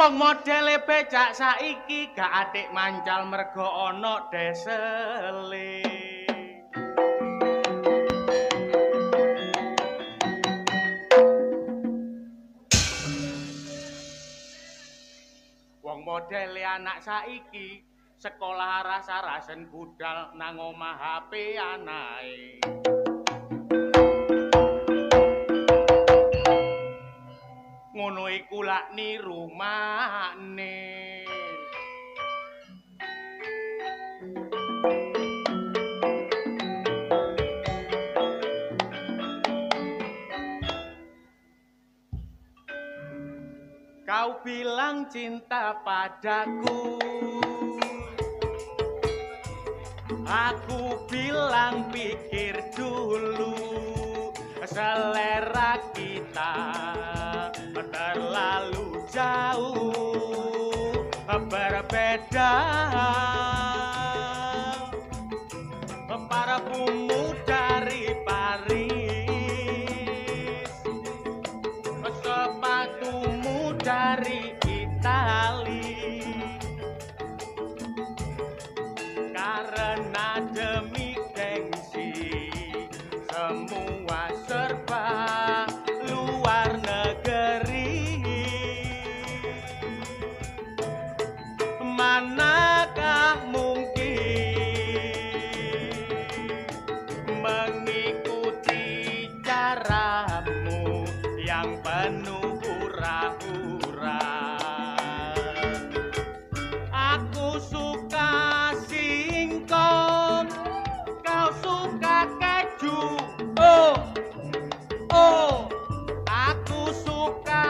Wong modele becak saiki gak atik mancal mergo ana desele. Wong modele anak saiki sekolah rasa-rasen budal nang omah HP anae. Ngono iku lak niru makne. Kau bilang cinta padaku, aku bilang pikir dulu, selera kita terlalu jauh berbeda. Parfummu dari Paris, sepatumu dari Itali, karena demi gengsi semua serba luar negeri. Manakah mungkin mengikuti caramu yang penuh hura-hura? Aku suka singkong, kau suka keju. Oh, oh, aku suka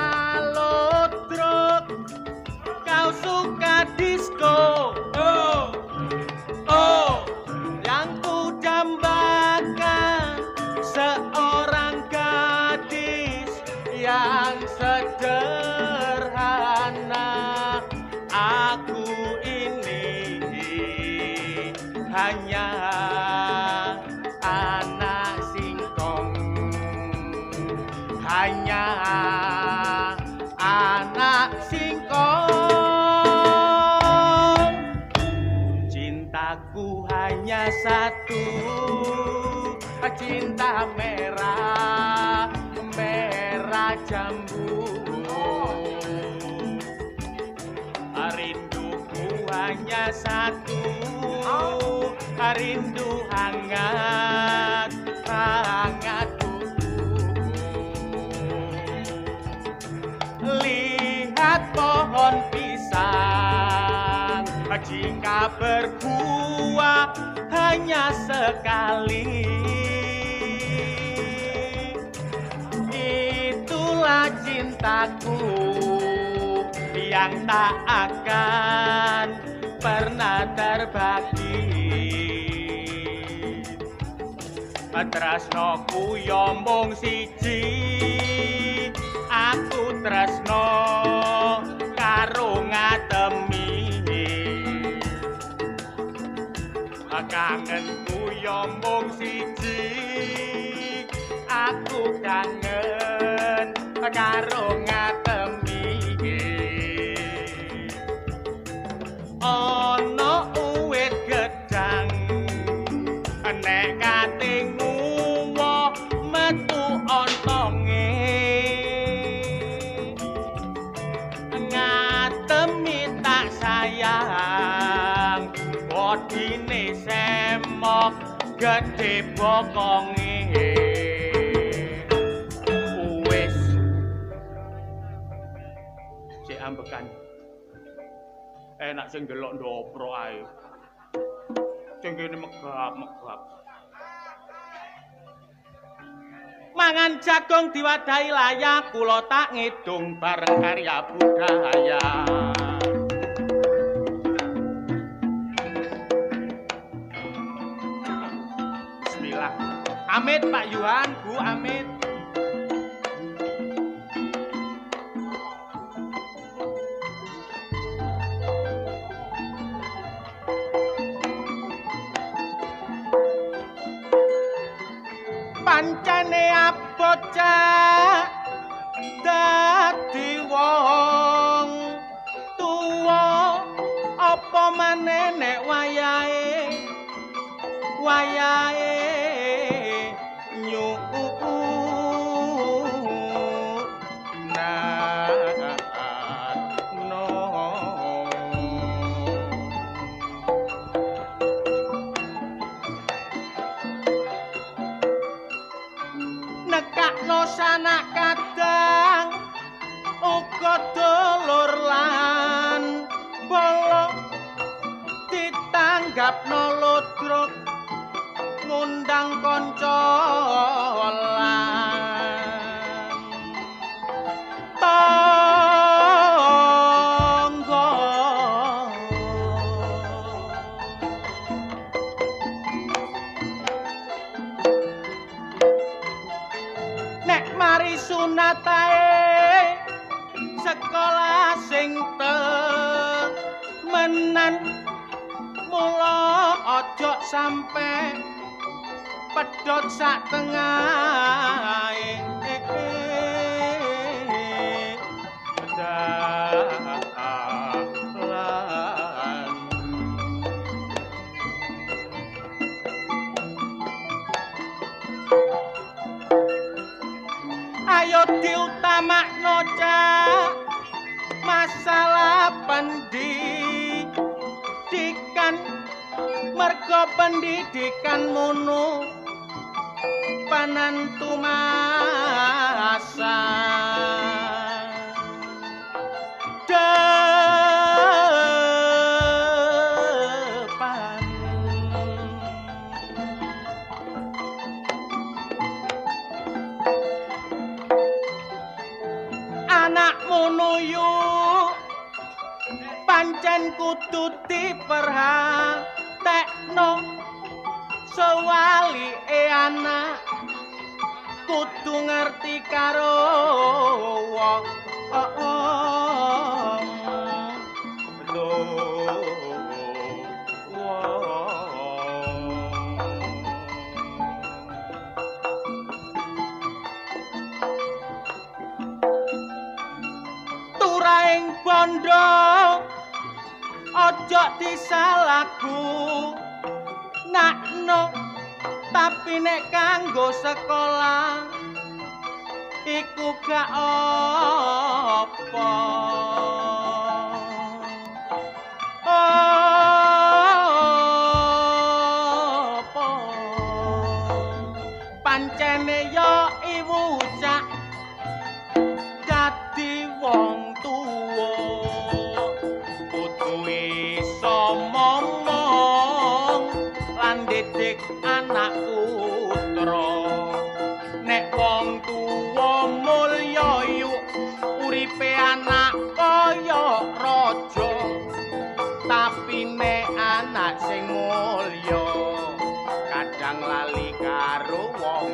lodrok, kau suka disco. Oh, oh, yang ku dambakan seorang gadis yang sederhana. Aku ini hanya anak singkong, hanya anak singkong. Cintaku hanya satu, cinta merah, merah jambu. Rinduku hanya satu, rindu hangat, hangat lihat pohon pisang, jika berbuah hanya sekali, itulah cintaku yang tak akan pernah terbagi. Tresnoku yo mung siji, aku tresno karo ngatemi. Kangenku yo mung siji, aku kangen karo ngatemi. Ana uwit gedang nek kate nguwoh metu ontonge, ngatemi tak sayang, bodine semok gede bokonge. Wis sik ambekan enak sing delok ndopro ae. Sing kene megap-megap. Mangan jagung diwadahi layak, kula tak ngidung bareng karya budaya. Bismillah. Amit Pak Yuhan, Bu Amit. Pancene bocah dadi wong wayahe nyuku nekakno sanak kadang uga dulur lan bala ditanggapno ludruk ngundang kanca lan tangga nek mari sunatae sekolah sing temenan mula aja sampe pedhot sak tengahe ayo diutamakno cak masalah pendidikan merga pendidikan mono panantu masa depan anak monoyo pancen kudu diperhatekno sewalike anak kudu ngerti karo wong turaing bondo ojo disalahku nakno tapi nek kanggo sekolah iku gak apa pancene yo iwucak dadi wong tuwa kudu iso momong lan didik anak putra nek wong tuwa mulya yuk uripe anak kaya raja tapi nek anak sing mulya kadang lali karo wong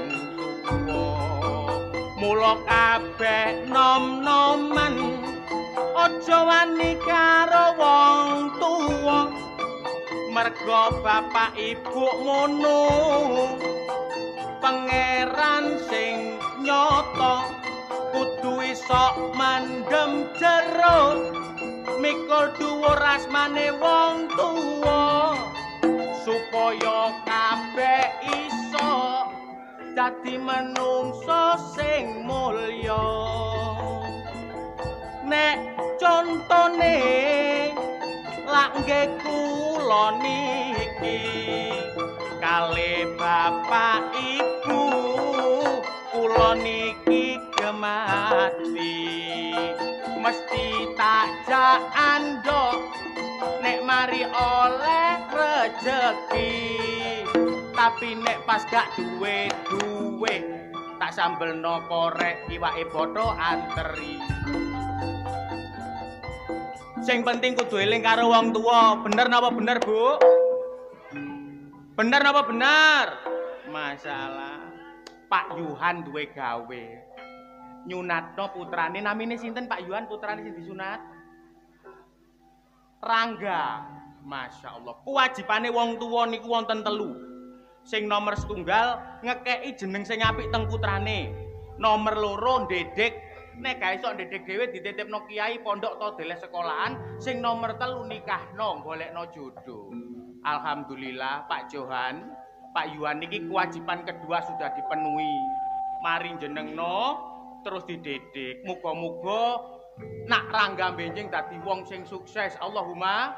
tuwa mula kabeh nom-noman aja wani karo wong tuwa merga bapak ibu ngono pangeran sing nyata kudu iso mandem jero mikul dhuwur asmane wong tuwa supaya kabeh iso dadi menungso sing mulya nek contone lak nggih kula niki kali bapak ibu kula niki gemati mesti tak andok nek mari oleh rejeki tapi nek pas gak duwe tak sambelno korek iwake bodo anteri sing penting kudu eling karo wong tuwa bener napa bener Bu bener napa bener masalah Pak Yuhan duwe gawe nyunatno putrane namine sinten Pak Yuhan putrane sing disunat Rangga Masya Allah kewajibane wong tuwa niku wonten telu sing nomor setunggal ngekeki jeneng sing apik teng putrane nomor loro ndedek nek gak iso ndedek dhewe dititipno kiai pondok to deles sekolahan sing nomor telu nikahno golekno jodoh alhamdulillah Pak Johan Pak Yuhan niki kewajiban kedua sudah dipenuhi. Mari jenengno terus dididik. Muga-muga nak Rangga Benjing dadi wong sing sukses. Allahumma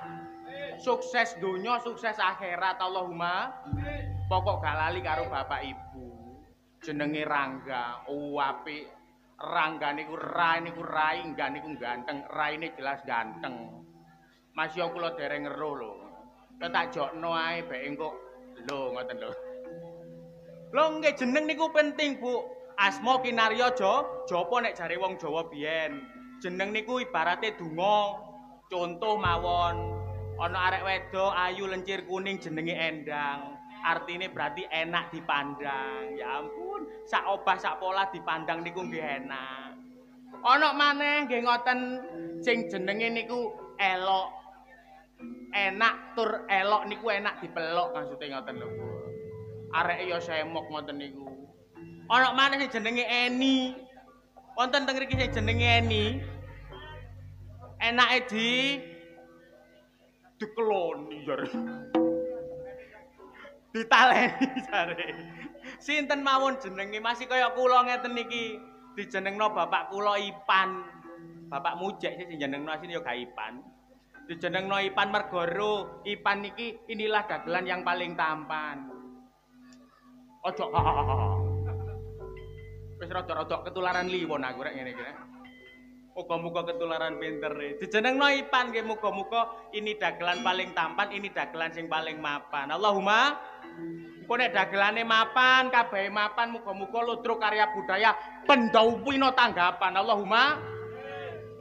sukses donya, sukses akhirat. Allahumma. Pokok gak lali karo bapak ibu. Jenenge Rangga, apik. Rangga niku rai enggak niku ganteng, raine jelas ganteng. Masya kula dereng ngeruh lho. Tak jokno ae bae engko lho ngoten lho. Lho nggih jeneng niku penting, Bu. Asma kinarya japa nek jare wong Jawa biyen. Jeneng niku ibarate donga. Contoh mawon, ana arek wedo ayu lencir kuning jenenge Endang. Artine berarti enak dipandang. Ya ampun, sak obah sak pola dipandang niku nggih enak. Ana maneh nggih ngoten sing jenenge niku elok. Enak tur elok niku enak dipelok maksude ngoten lho. Areke ya semok ngoten niku. Ana maneh sing jenenge Eni. Wonten teng mriki sing jenenge Eni. Enake dikeloni jare. Ditaleni jare. Sinten mawon jenenge masih kaya kula ngeten niki. Dijenengno bapak kula Ipan. Bapak Mujek sing jenengno asline ya gak Ipan. Dijenengno Ipan Mergoro. Ipan niki inilah dagelan yang paling tampan. Ojo wis rada-rada ketularan liwon aku rek ngene iki. Muga-muga ketularan pinter. Dijenengno Ipan nggih muga-muga ini dagelan paling tampan, ini dagelan sing paling mapan. Allahumma engko nek dagelane mapan, kabehe mapan, muga-muga ludruk karya budaya pendhawuhna tanggapan. Allahumma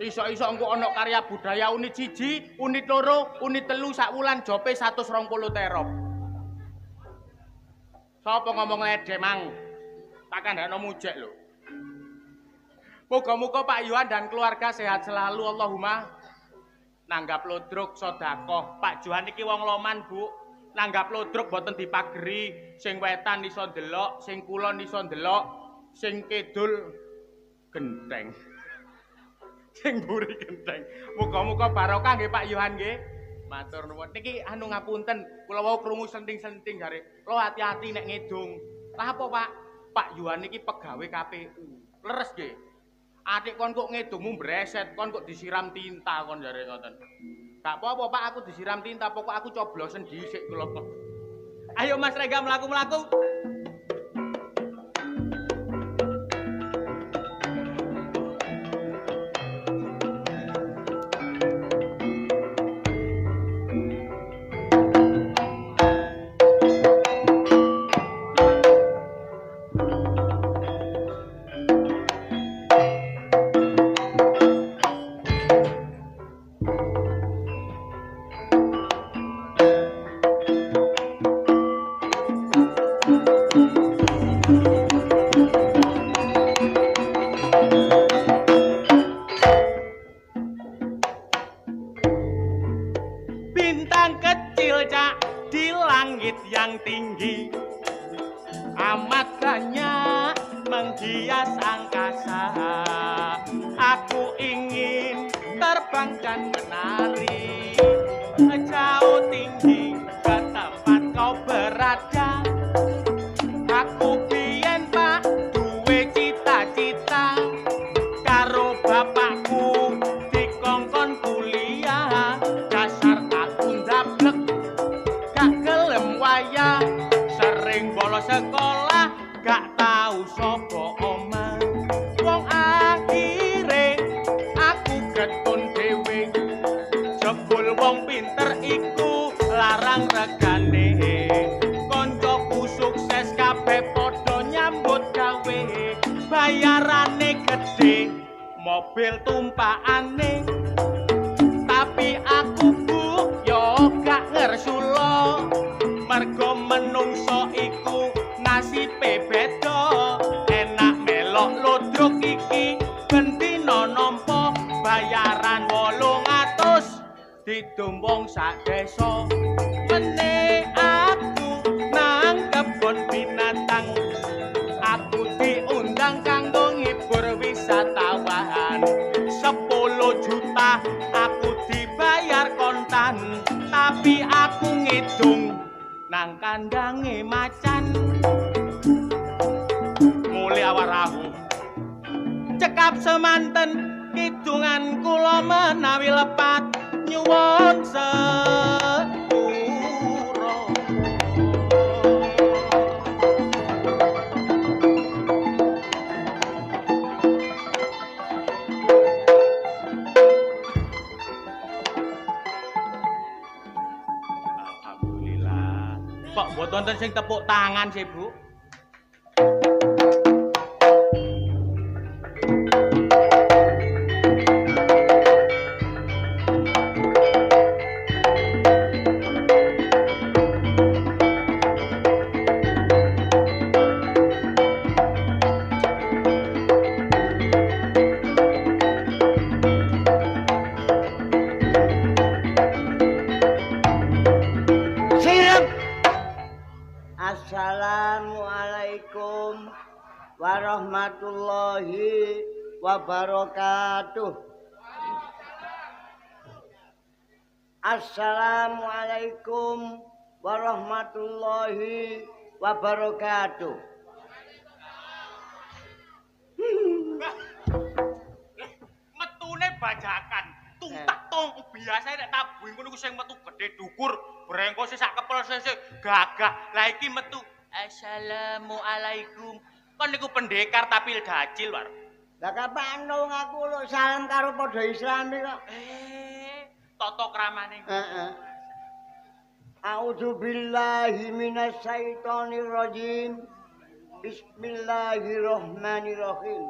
iso-iso engko ana karya budaya unit 1, unit 2, unit 3 sak wulan jope 120 terop. Sapa ngomong lede mang? Tak kandhakno mujek lho. Moga-moga Pak Yuhan dan keluarga sehat selalu. Allahumma. Nanggap ludruk sedekah. Pak Yuhan iki wong loman, Bu. Nanggap ludruk boten dipageri. Sing wetan iso ndelok, sing kulon iso ndelok, sing kidul genteng. Sing mburi genteng. Muga-muga barokah nggih Pak Yuhan nggih. Matur nuwun. Niki anu ngapunten, kula wau krungu senting-senting jare. Lo hati-hati nek ngedung. Lah apa, Pak? Pak Yuhan niki pegawai KPU. Leres nggih. Adik kon kok ngedungmu breset, kon kok disiram tinta kon jare ngoten. Gak apa-apa Pak, aku disiram tinta, pokok aku coblosen dhisik kula. Ayo Mas Rega mlaku-mlaku. Mobil tumpakane tapi aku Bu yo gak ngersula mergo menungso iku nasibe beda enak melok ludruk iki bendina nampa bayaran 800 didumbung sak desa meneh aku nang kebon binatang aku diundang kanggo ngibur wisatawan 10 juta aku dibayar kontan tapi aku ngidung nang kandange macan mule awarahu cekap semanten kidungan kula menawi lepat nyuwun sepura alhamdulillah kok buat wonten sing tepuk tangan sih Bu. Assalamualaikum warahmatullahi wabarakatuh. Assalamualaikum warahmatullahi wabarakatuh. Metune bajakan tuntak tong biasa nek tabuh ngono ku sing metu gedhe dukur brengko sing sak kepel sing gagah. Lah iki metu Assalamualaikum. Kon niku pendekar tapi dacil war. Lah kapan nang aku lu salam karo padha Islami kok. Tata kramane. Heeh. A'udzubillahi minasyaitonir rajim. Bismillahirrahmanirrahim.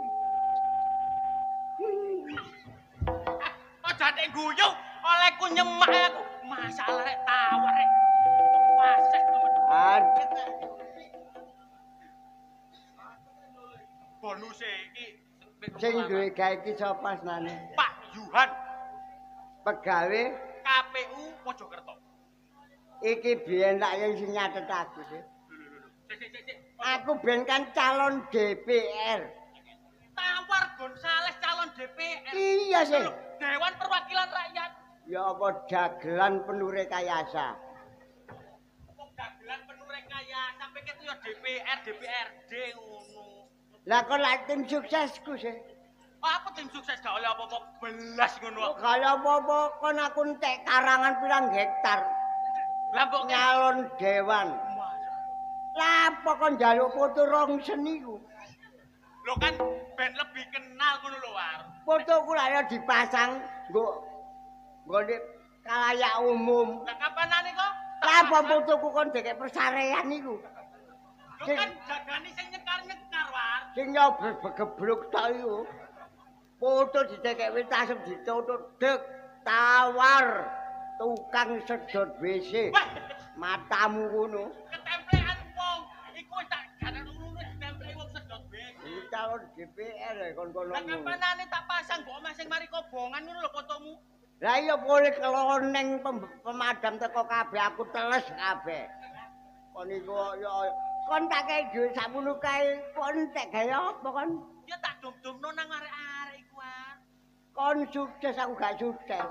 Aja nek guyu olehku nyemak aku. Masalah rek tawar rek. Waseh temen. Aduh. Bonuse iki Sing duwe gawe iki sapa senane? Pak Yuhan Pegawe KPU Mojokerto. iki biyen tak yen sing nyatet aku sih. Aku ben kan calon DPR. Tawar Gonzales calon DPR. Iya sih. Dewan Perwakilan Rakyat. Ya apa dagelan penuh rekayasa. Kok dagelan penuh rekayasa sampai ketu ya DPR, DPRD ngono. Lah kok lak tim suksesku sih. Apa tim sukses gak oleh apa-apa belas ngono. Kalau apa-apa kon aku entek karangan pirang hektar. Lah mbok Nyalon dewan. Lah apa kon njaluk foto rong seni ku? lho kan ben lebih kenal ngono lho War. Fotoku lak ya dipasang nggo nggone kalayak umum. Lah kapanane kok? Lah apa fotoku kon dikek persarean iku? Lho kan jagani sing nyekar-nyekar War. Sing nyobrol begebluk tok iku. Foto didekek wis tasem ditutut dek tawar tukang sedot WC. Matamu ngono. Ketemplean wong iku wis tak jaran urune ditempleki wong sedot WC. Iki calon DPR kon kono. Lah kapanane tak pasang mbok omah sing mari kobongan ngono lho fotomu. Lah iya boleh keloneng pemadam teko kabeh aku teles kabeh. Kon iku ya kon tak kei dhuwit sakmono kae kon tek gawe apa kon? Ya tak dum-dumno nang arek-arek iku War. Kon sukses aku gak sukses.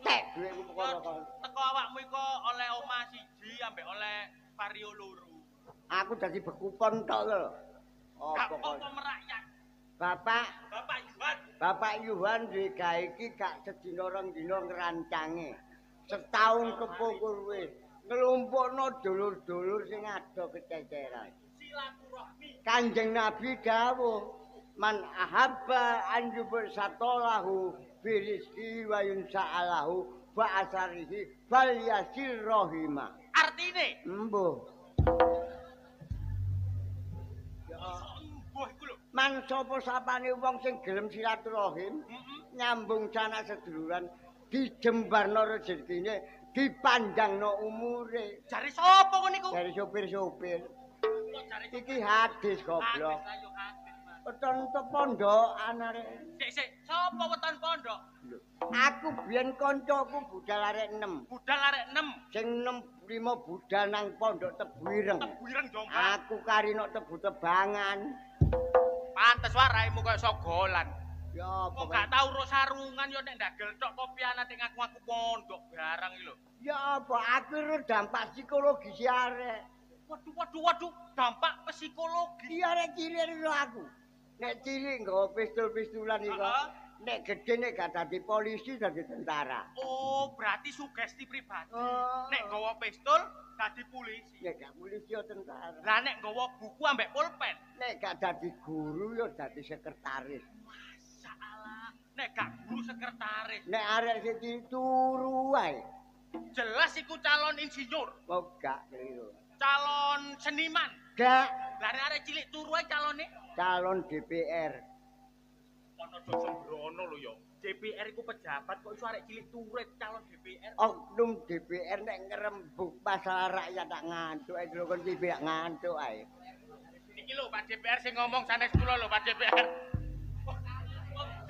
Tek dhuwitku pokoke kon. Teko awakmu iku oleh omah siji ambek oleh vario loro. Aku dadi bekupon tok lho. Gak Apa kon? apa merakyat. Bapak Bapak Yuhan duwe gawe iki gak sedina rong dina ngrancange. Setahun kepungkur wis nglumpukno dulur-dulur sing ado kececeran. silaturahmi. Kanjeng Nabi dawuh, "Man ahabba an yubsatalahu bi rizqi wa yunsa'alahu fa asarihi falyasir rahima." Artine Embuh. embuh iku lho. Man sapa sapane wong sing gelem silaturahim, nyambung sanak seduluran, dijembarno rezekine, dipanjangno umure. Jare sapa ngono iku? Dari sopir-sopir. Kok jare Iki hadis goblok. Ayo kaget, Mas. Weton pondokan arek. Sik, sapa weton pondok? Aku biyen kancaku budal arek 6. Budal arek 6. Sing 5 budal nang pondok Tebu Ireng. Tebu Ireng Jombang. Aku karino Tebu Tebangan. Pantes wae raimu koyo sogolan. Ya Kok gak tau ro sarungan yo nek ndagel tok kopian ate ngaku-ngaku pondok barang iki lho. Ya apa aku ro dampak psikologis arek. Waduh, dampak psikologis. Iya arek cilik ro aku. Nek cilik nggawa pistol-pistolan iku. Nek gede nek gak dadi polisi dadi tentara. Oh, berarti sugesti pribadi. Oh. Nek nggawa pistol dadi polisi. Nek gak polisi yo tentara. Lah nek nggawa buku ambek pulpen. Nek gak dadi guru yo dadi sekretaris. Masalah. Nek gak guru sekretaris. Nek arek sing turu wae. Jelas iku calon insinyur, Oh gak keliru. calon seniman. Gak Lah nek arek cilik turu ae calone. calon DPR. Ono do sembrono lho yo. DPR iku pejabat kok iso arek cilik turu calon DPR. Oknum DPR nek ngerembug masalah rakyat tak ngantuk ae lho kon iki ngantuk ae. Iki lho Pak DPR sing ngomong sanes kula lho Pak DPR. Kok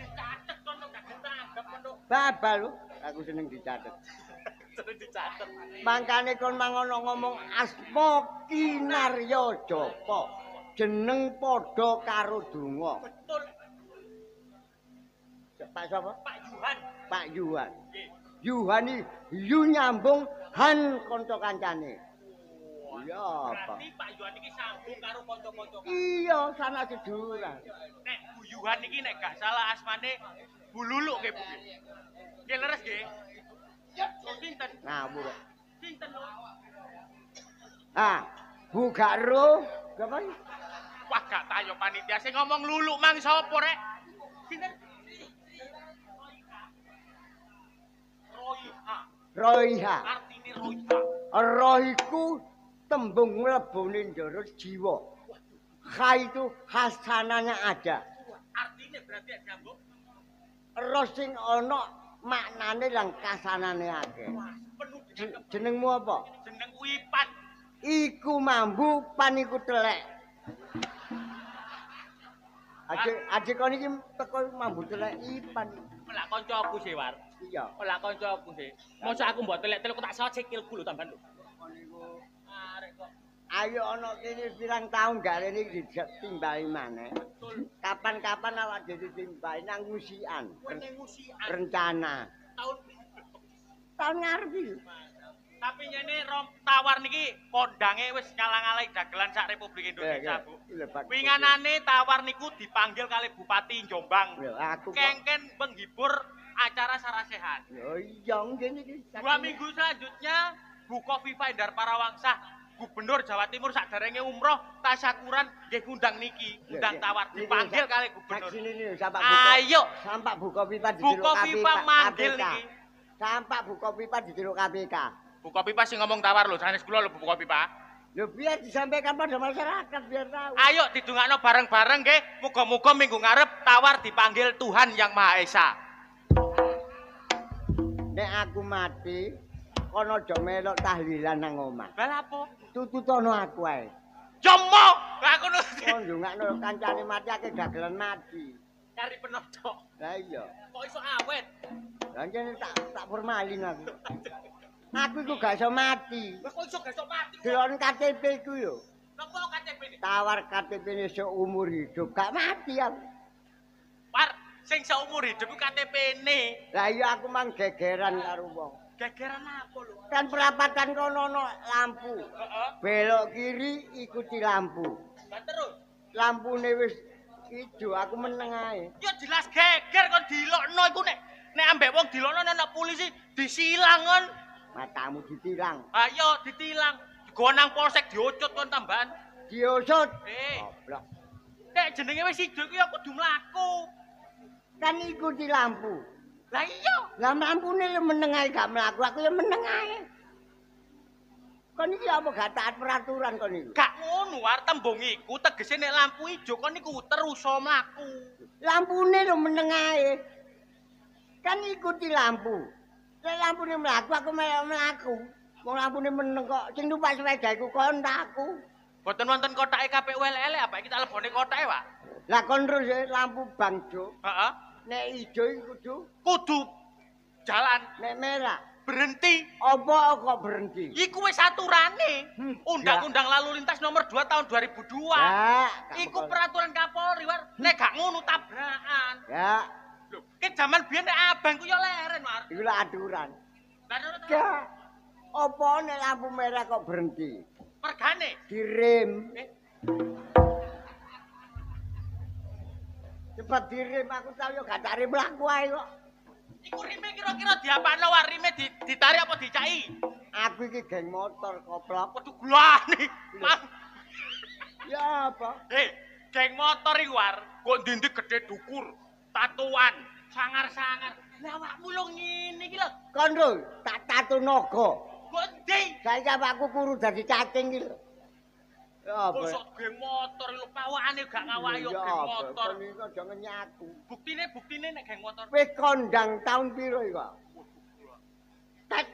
dicatet kono gak ditanggap kono. Babal lho, aku seneng dicatet. Terus dicatet. Mangkane kon mangono ngomong asma Kinarya Japa. Jeneng padha karo donga. Betul Pak sapa? Pak Yuhan. Pak Yuhan. Nggih. Yuhani yu nyambung han kanca kancane. Iya apa? Berarti Pak Yuhan iki sambung karo kanca-kanca. Iya, sana sedulur. Nek Bu Yuhan iki nek gak salah asmane Bu Luluk nggih Bu. Nggih leres nggih. Oh, sinten? Ngawur. Sinten lho? Ah, Bu Garo, apa? Wah gak tayo panitia sing ngomong Luluk mang sapa rek? Sinten? Roiha. Roiha. Artine Roiha. Roh iku tembung mlebune njero jiwa. Kha itu hasananya ada. Artine berarti gambung. Roh sing ana maknane lan kasanane akeh. Wah, penuh dengan Jenengmu apa? jeneng Wipan. Iku mambu pan iku telek. Aje kon iki teko mambu telek ipan. Lah kancaku sih War. Iya. Lah kancaku sih. Mosok aku mbok telek-telek tak salah sikilku lho tambahan lho. Arek kok Ayo ana kene pirang taun gak rene ditimbali maneh. betul. Kapan-kapan awak dhewe ditimbali nang ngusian. Wene ngusian Rencana. tahun Tahun ngarep iki. tapi nyene tawar niki kondange wis ngalang-alai dagelan sak Republik Indonesia, Bu. Winganane tawar niku dipanggil kali Bupati Jombang. Lho aku kok. Kengken menghibur acara Sarasehan. Yo iya ngene iki. 2 minggu selanjutnya Bu Kofifa Indar Parawansa Gubernur Jawa Timur saderenge umroh tasyakuran nggih ngundang niki, undang tawar dipanggil kali gubernur. Sini nih sampak Ayo, sampak buka pipa di Bu Kofifa manggil niki. Sampak buka pipa di jero KPK. Bu Kofifa sing ngomong tawar lho, sanes kula lho Bu Kofifa. Lho biar disampaikan pada masyarakat biar tahu. Ayo didongakno bareng-bareng nggih, muga-muga minggu ngarep tawar dipanggil Tuhan Yang Maha Esa. Nek aku mati, kono aja melok tahlilan nang omah. Lah apa? Tututono aku ae. Jomo, aku nu Kon ndongakno kancane mati akeh dagelan mati. cari penodok. Lah iya. Kok iso awet? Lah jane tak formalin aku. Aku iku gak iso mati. Lah kok iso gak mati? Delon KTP ku yo. Napa KTP ini? Tawar KTP-ne seumur hidup gak mati aku. Par, sing seumur hidup ku KTP-ne. Lah iya aku mang gegeran karo wong. Gegeran apa lho? Kan perapatan kono ono lampu. Heeh. Belok kiri ikuti lampu. Lah terus Lampune wis ijo aku meneng ae. ya jelas geger kon dilokno iku nek ambek wong dilokno nek polisi disilang kon. Matamu ditilang. Ayo ditilang. Digawa nang polsek diocut kon tambahan. Diusut. Goblok. Nek jenenge wis ijo iki ya kudu mlaku. Kan ikuti lampu. Lah iya. Lah lampune yo meneng ae gak mlaku, aku yo meneng ae. Kon iki apa gak taat peraturan kon iki? Gak ngono war tembung iku tegese nek lampu ijo kon niku terus mlaku. Lampune lho meneng ae. Kan ikuti lampu. Nek lampune mlaku aku mlaku. Wong lampune meneng kok. Sing numpak sepeda iku kontakku. Boten wonten kotake KPU elek-elek apa iki tak lebone kotake, Pak? Lah kon terus lampu bangjo. Heeh. Nek ijo iku kudu, Kudu jalan nek merah. berhenti. Apa kok berhenti? Iku wis aturane. Undang-Undang Lalu Lintas nomor 2 tahun 2002. Ya, Iku peraturan Kapolri, War. Nek gak ngono tabrakan. Ya, Lho, ke zaman biyen nek abang ku yo leren, War. iku lah aturan. Lah ngono ta? Ya. Apa nek lampu merah kok berhenti? Mergane. Direm. Eh. Cepat direm aku tau yo gak tak rem laku ae kok. Iku rime kira-kira diapakno, War? Rime ditarik apa dicaki? Aku iki geng motor koplok. Waduh glane. Mang. Ya apa? Geng motor iki, War. Kok ndindik gede dukur, tatuan, sangar-sangar. Lah awakmu lho ngene iki lho. Kon lho, tak tatu naga. Kok ndi? Saiki aku kuru dadi cacing iki lho. Ya apa? Bosok geng motor lho pawakane gak ngawaki yo geng motor. Kon iki aja ngenyaku. Buktine nek geng motor. Wis kondang taun piro iki kok? Tet.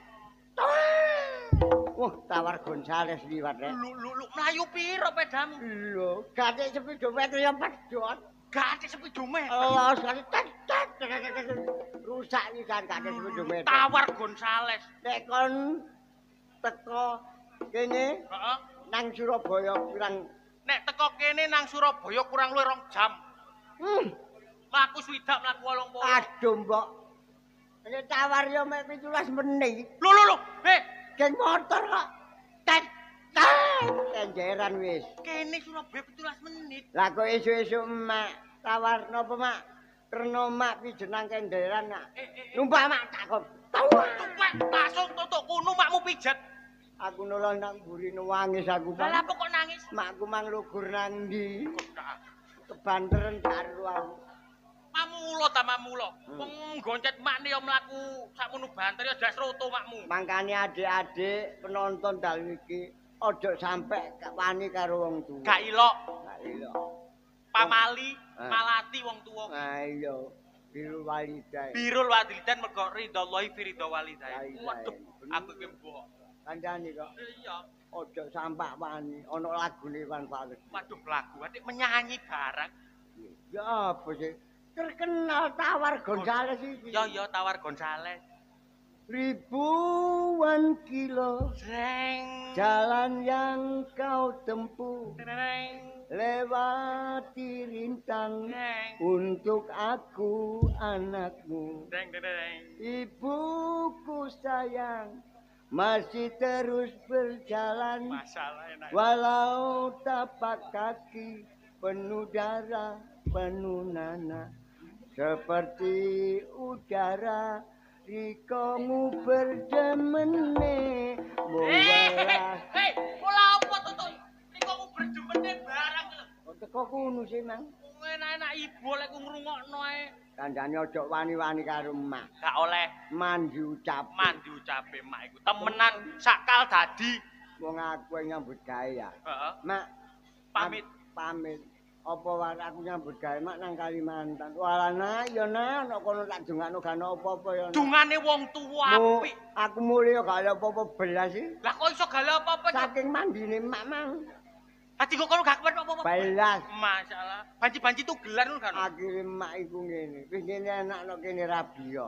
Wah, Tawar Gonzales liwat rek. Lu mlayu piro pedamu? Lho, gate speedometer yo pedhot. Gak sepidume. Los tet. Rusak iki kan gate speedometer. Tawar Gonzales. Nek kon teko kene Heeh. nang Surabaya pirang Nek teko kene nang Surabaya kurang luwih 2 jam. Mlaku swidak mlaku 80. aduh mbok. Nek tawar yo mek 17 menit. Lho. Geng motor kok. Tet. Kenjeran wis. Kene Surabaya 17 menit. Lah kok esuk-esuk mak tawar napa mak? Kerno mak pijenang kenderan nak. Numpak mak takon. Tawar. Tuwek langsung tutuk kuno makmu pijet. Aku nolong nang mburi nangis aku. Lah apa kok nangis? Makku mang lugur nang ndi? Kok Kebanteren karo aku. mamulo ta mamulo. Wong goncet makne yo mlaku sakmono banter yo das roto makmu. Mangkane adik-adik penonton dal iki aja sampe wani karo wong tuwa. Gak ilok. Gak ilok. Pamali, malati wong tuwa. Ah iya. Biru walidain. Birul walidain mergo ridhollahi fi ridho walidain. Waduh, aku iki mbok. Kancane kok. Iya. Aja sampak wani ana lagune Iwan Fals. Waduh lagu adik menyanyi barang. Ya apa sih? Terkenal Tawar Gonzales iki. Yo Tawar Gonzales. Ribuan kilo Sreng. jalan yang kau tempuh Sreng. lewati rintang Sreng. untuk aku anakmu. Sreng. Ibuku sayang masih terus berjalan Masalah enak. walau tapak kaki penuh darah penuh nanah seperti udara rikomu berdemene membalas. Pola apa tuh? Rikomu berdemene barang lho. Kok teko kuno sih mang? Enak-enak ibu lek ku ngrungokno ae. Kandhane aja wani-wani karo mak. Gak oleh Mandi ucap. mandi ucape mak iku. Temenan sakal dadi. Wong aku yang nyambut gawe ya. Heeh. Mak Pamit. pamit. Apa wae aku nyambut gawe mak nang Kalimantan. Walana ya nak nek kono tak dongakno gak ana apa-apa ya. Dungane wong tuwa apik. Aku mulih gak ada apa-apa belas sih. Lah kok iso gale apa-apa? Saking mandine mak mang. Dadi kok kono gak kuat apa-apa. Belas. Masalah. Banci-banci tugelan ngono kan. Akhire mak iku ngene. Wis ngene anak nek kene Rabia.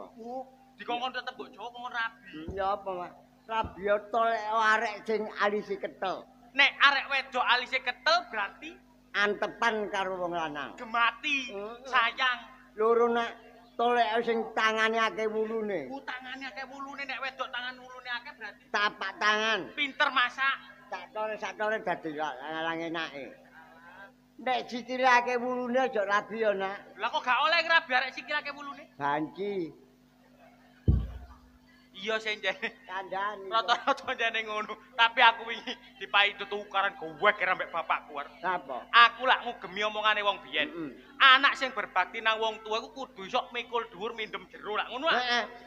Dikongkon tetep mbok Jawa kongkon rabi. Ya apa mak? Rabia tolek arek sing alise ketel. Nek arek wedok alise ketel berarti Antepan karo wong lanang. gemati, sayang. Loro nak tolek sing tangane akeh wulune. Tangane akeh wulune nek wedok tangan wulune akeh berarti Tapak tangan. pinter masak. Sak-tore dadi lang enake. Nek sikile akeh wulune aja rabi ya nak. Lah kok gak oleh ngrabi arek sikil akeh wulune? Banci. Iya sing jane. Kandhani. Rata-rata jane ngono. Tapi aku wingi dipai tutukaran gowek kira mbek bapakku. Apa? Aku lak ngugemi omongane wong biyen. Anak sing berbakti nang wong tuwa iku kudu iso mikul dhuwur mindem jero lak ngono.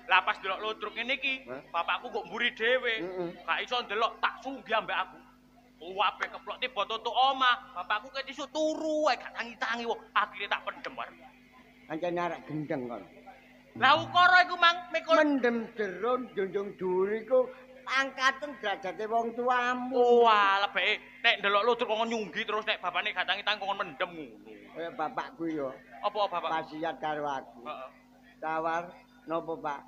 Lah pas delok ludruk ngene iki, bapakku kok mburi dhewe. Gak iso ndelok tak sunggi ambek aku. Wape keplok tiba tutuk omah, bapakku ketisuk turu ae gak tangi-tangi wong. Akhire tak pendem war. Ancen arek gendeng kon. Lah ukara iku mang mikul Mendem jero njunjung dhuwur iku angkaten derajate wong tuamu. wah lebeke nek ndelok ludruk kok nyunggi terus nek bapakne gak tangi-tangi kok mendem ngono. Kaya bapakku ya Apa bapak? wasiat karo aku. Heeh. Tawar napa Pak?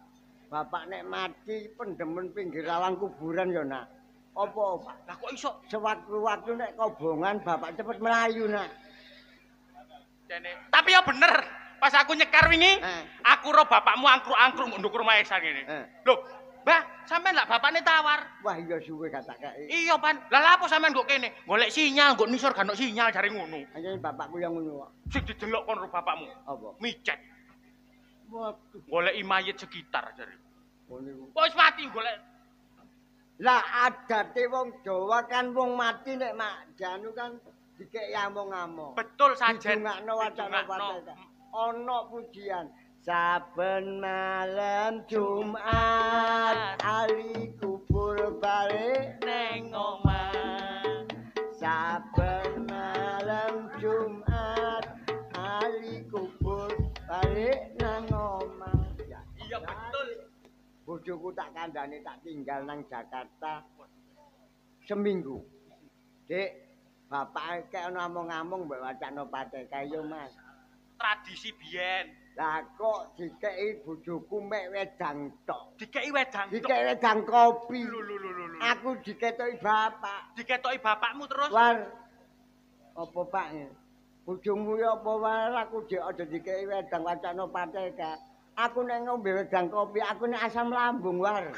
Bapak nek mati pendemen pinggir alang kuburan ya nak. Apa? Lah kok iso? Sewaktu-waktu nek kobongan bapak cepet melayu nak. Tapi ya bener. Pas aku nyekar wingi, aku ro bapakmu angkruk-angkruk ndukur maesan ngene. Loh, Mbah, sampean lak bapakne tawar. Wah iya suwe katakake. Iya, Pan. Lah lha apa sampean kok kene? Golek sinyal, kok nisor gak ono sinyal jare ngono. Anjene bapakku yang ngono kok. Sing didelok kon ro bapakmu. Apa? Micet. Waduh, Goleki mayit sekitar jare. ngono iku. Wis mati golek. Lah adate wong Jawa kan wong mati nek mak janu kan dikek among-among. Betul sajen. Didongakno wacana partai. Ana pujian saben malam Jumat ali kubur balik Neng omah. saben malam Jumat ali kubur balik nang omah. Iya betul. Bojoku tak kandhane tak tinggal nang Jakarta seminggu. Dik, bapak kek ana among-among mbok wacana partai kayo Mas. Tradisi biyen. Lah kok dikeki bojoku mek wedang tok. Dikeki wedang. Dikeki wedang kopi. Lho. Aku diketoki bapak. Diketoki bapakmu terus. War. Apa Pak? Bojomu ya apa wae aku dik aja dikeki wedang wacana partai ka. Aku nek ngombe wedang kopi aku nek asam lambung war.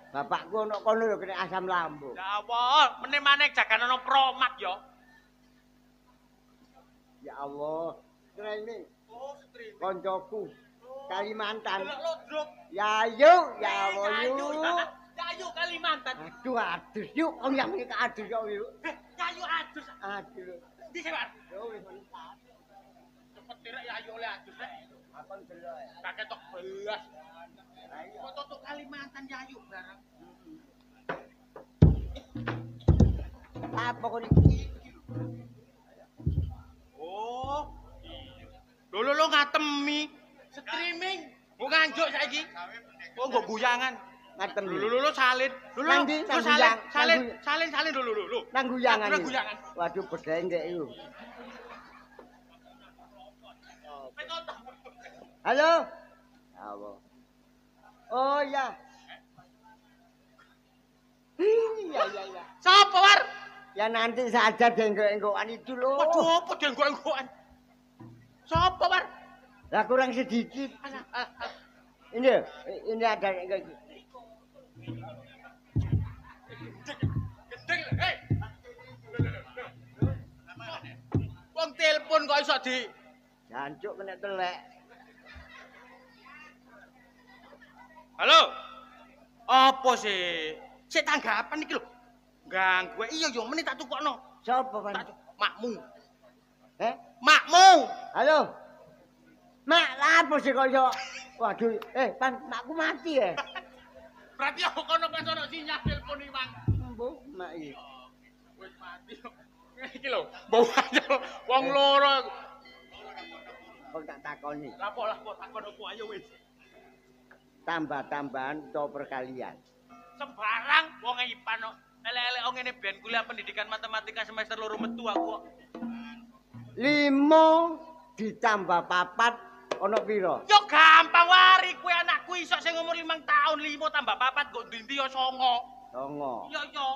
Bapakku ono kono ya kena asam lambung. Ya Allah, meneh maneh jagan ana promak ya. Ya Allah. Training Oh, streaming. koncoku Kalimantan. Delok lodrok. Ya yuk, ya Allah Yayu. yuk. Yayu Kalimantan. Aduh adus yuk, wong yang menika adus kok yuk. Yayu adus. Aduh. Ndi sih, Pak? Yo wis mentak. Cepet tirek yayu oleh adus rek. Apa delok. Gak ketok belas. Foto tuh Kalimantan yayu barang. Apa kok iki? Oh. Lho ngatemi streaming. Kok nganjuk saiki? Oh, nggo guyangan. Ngatem. Lho salin. Nang ndi? Nang guyang. Salin lho. Nang guyangan. Nang guyangan. Waduh bedhe ndek iku. Halo? Apa? Oh ya. Iya. Sopo war? Ya nanti saja denggok-denggokan itu loh. Waduh, apa denggok-denggokan? Sopo war? Lah kurang sedikit. Ini ada kayak gitu. Gendeng, hei. Wong telepon kok iso di Jancuk kena telek. Halo. Apa sih? Sik tanggapan iki lho. Ganggu. Iya yo meneh tak tukokno. Sopo Pan? Makmu. Makmu. Halo. Mak, lah apa sih kok iso? Waduh, Pan, makku mati ya. Berarti aku kono pas ono sinyal telepon iki, Mang. Mbok, mak iki. Wis mati. Iki lho, bau aja wong loro. Kok tak takoni. Lapo takon opo ayo wis. Tambah-tambahan atau perkalian. Sembarang wong IPA no. Elek-elek wong ngene ben kuliah pendidikan matematika semester 2 metu aku kok. 5 ditambah 4 ono piro? Yo gampang wari kuwi anakku iso sing umur 5 tahun 5 tambah 4 kok ndi yo 9. 9. Yo.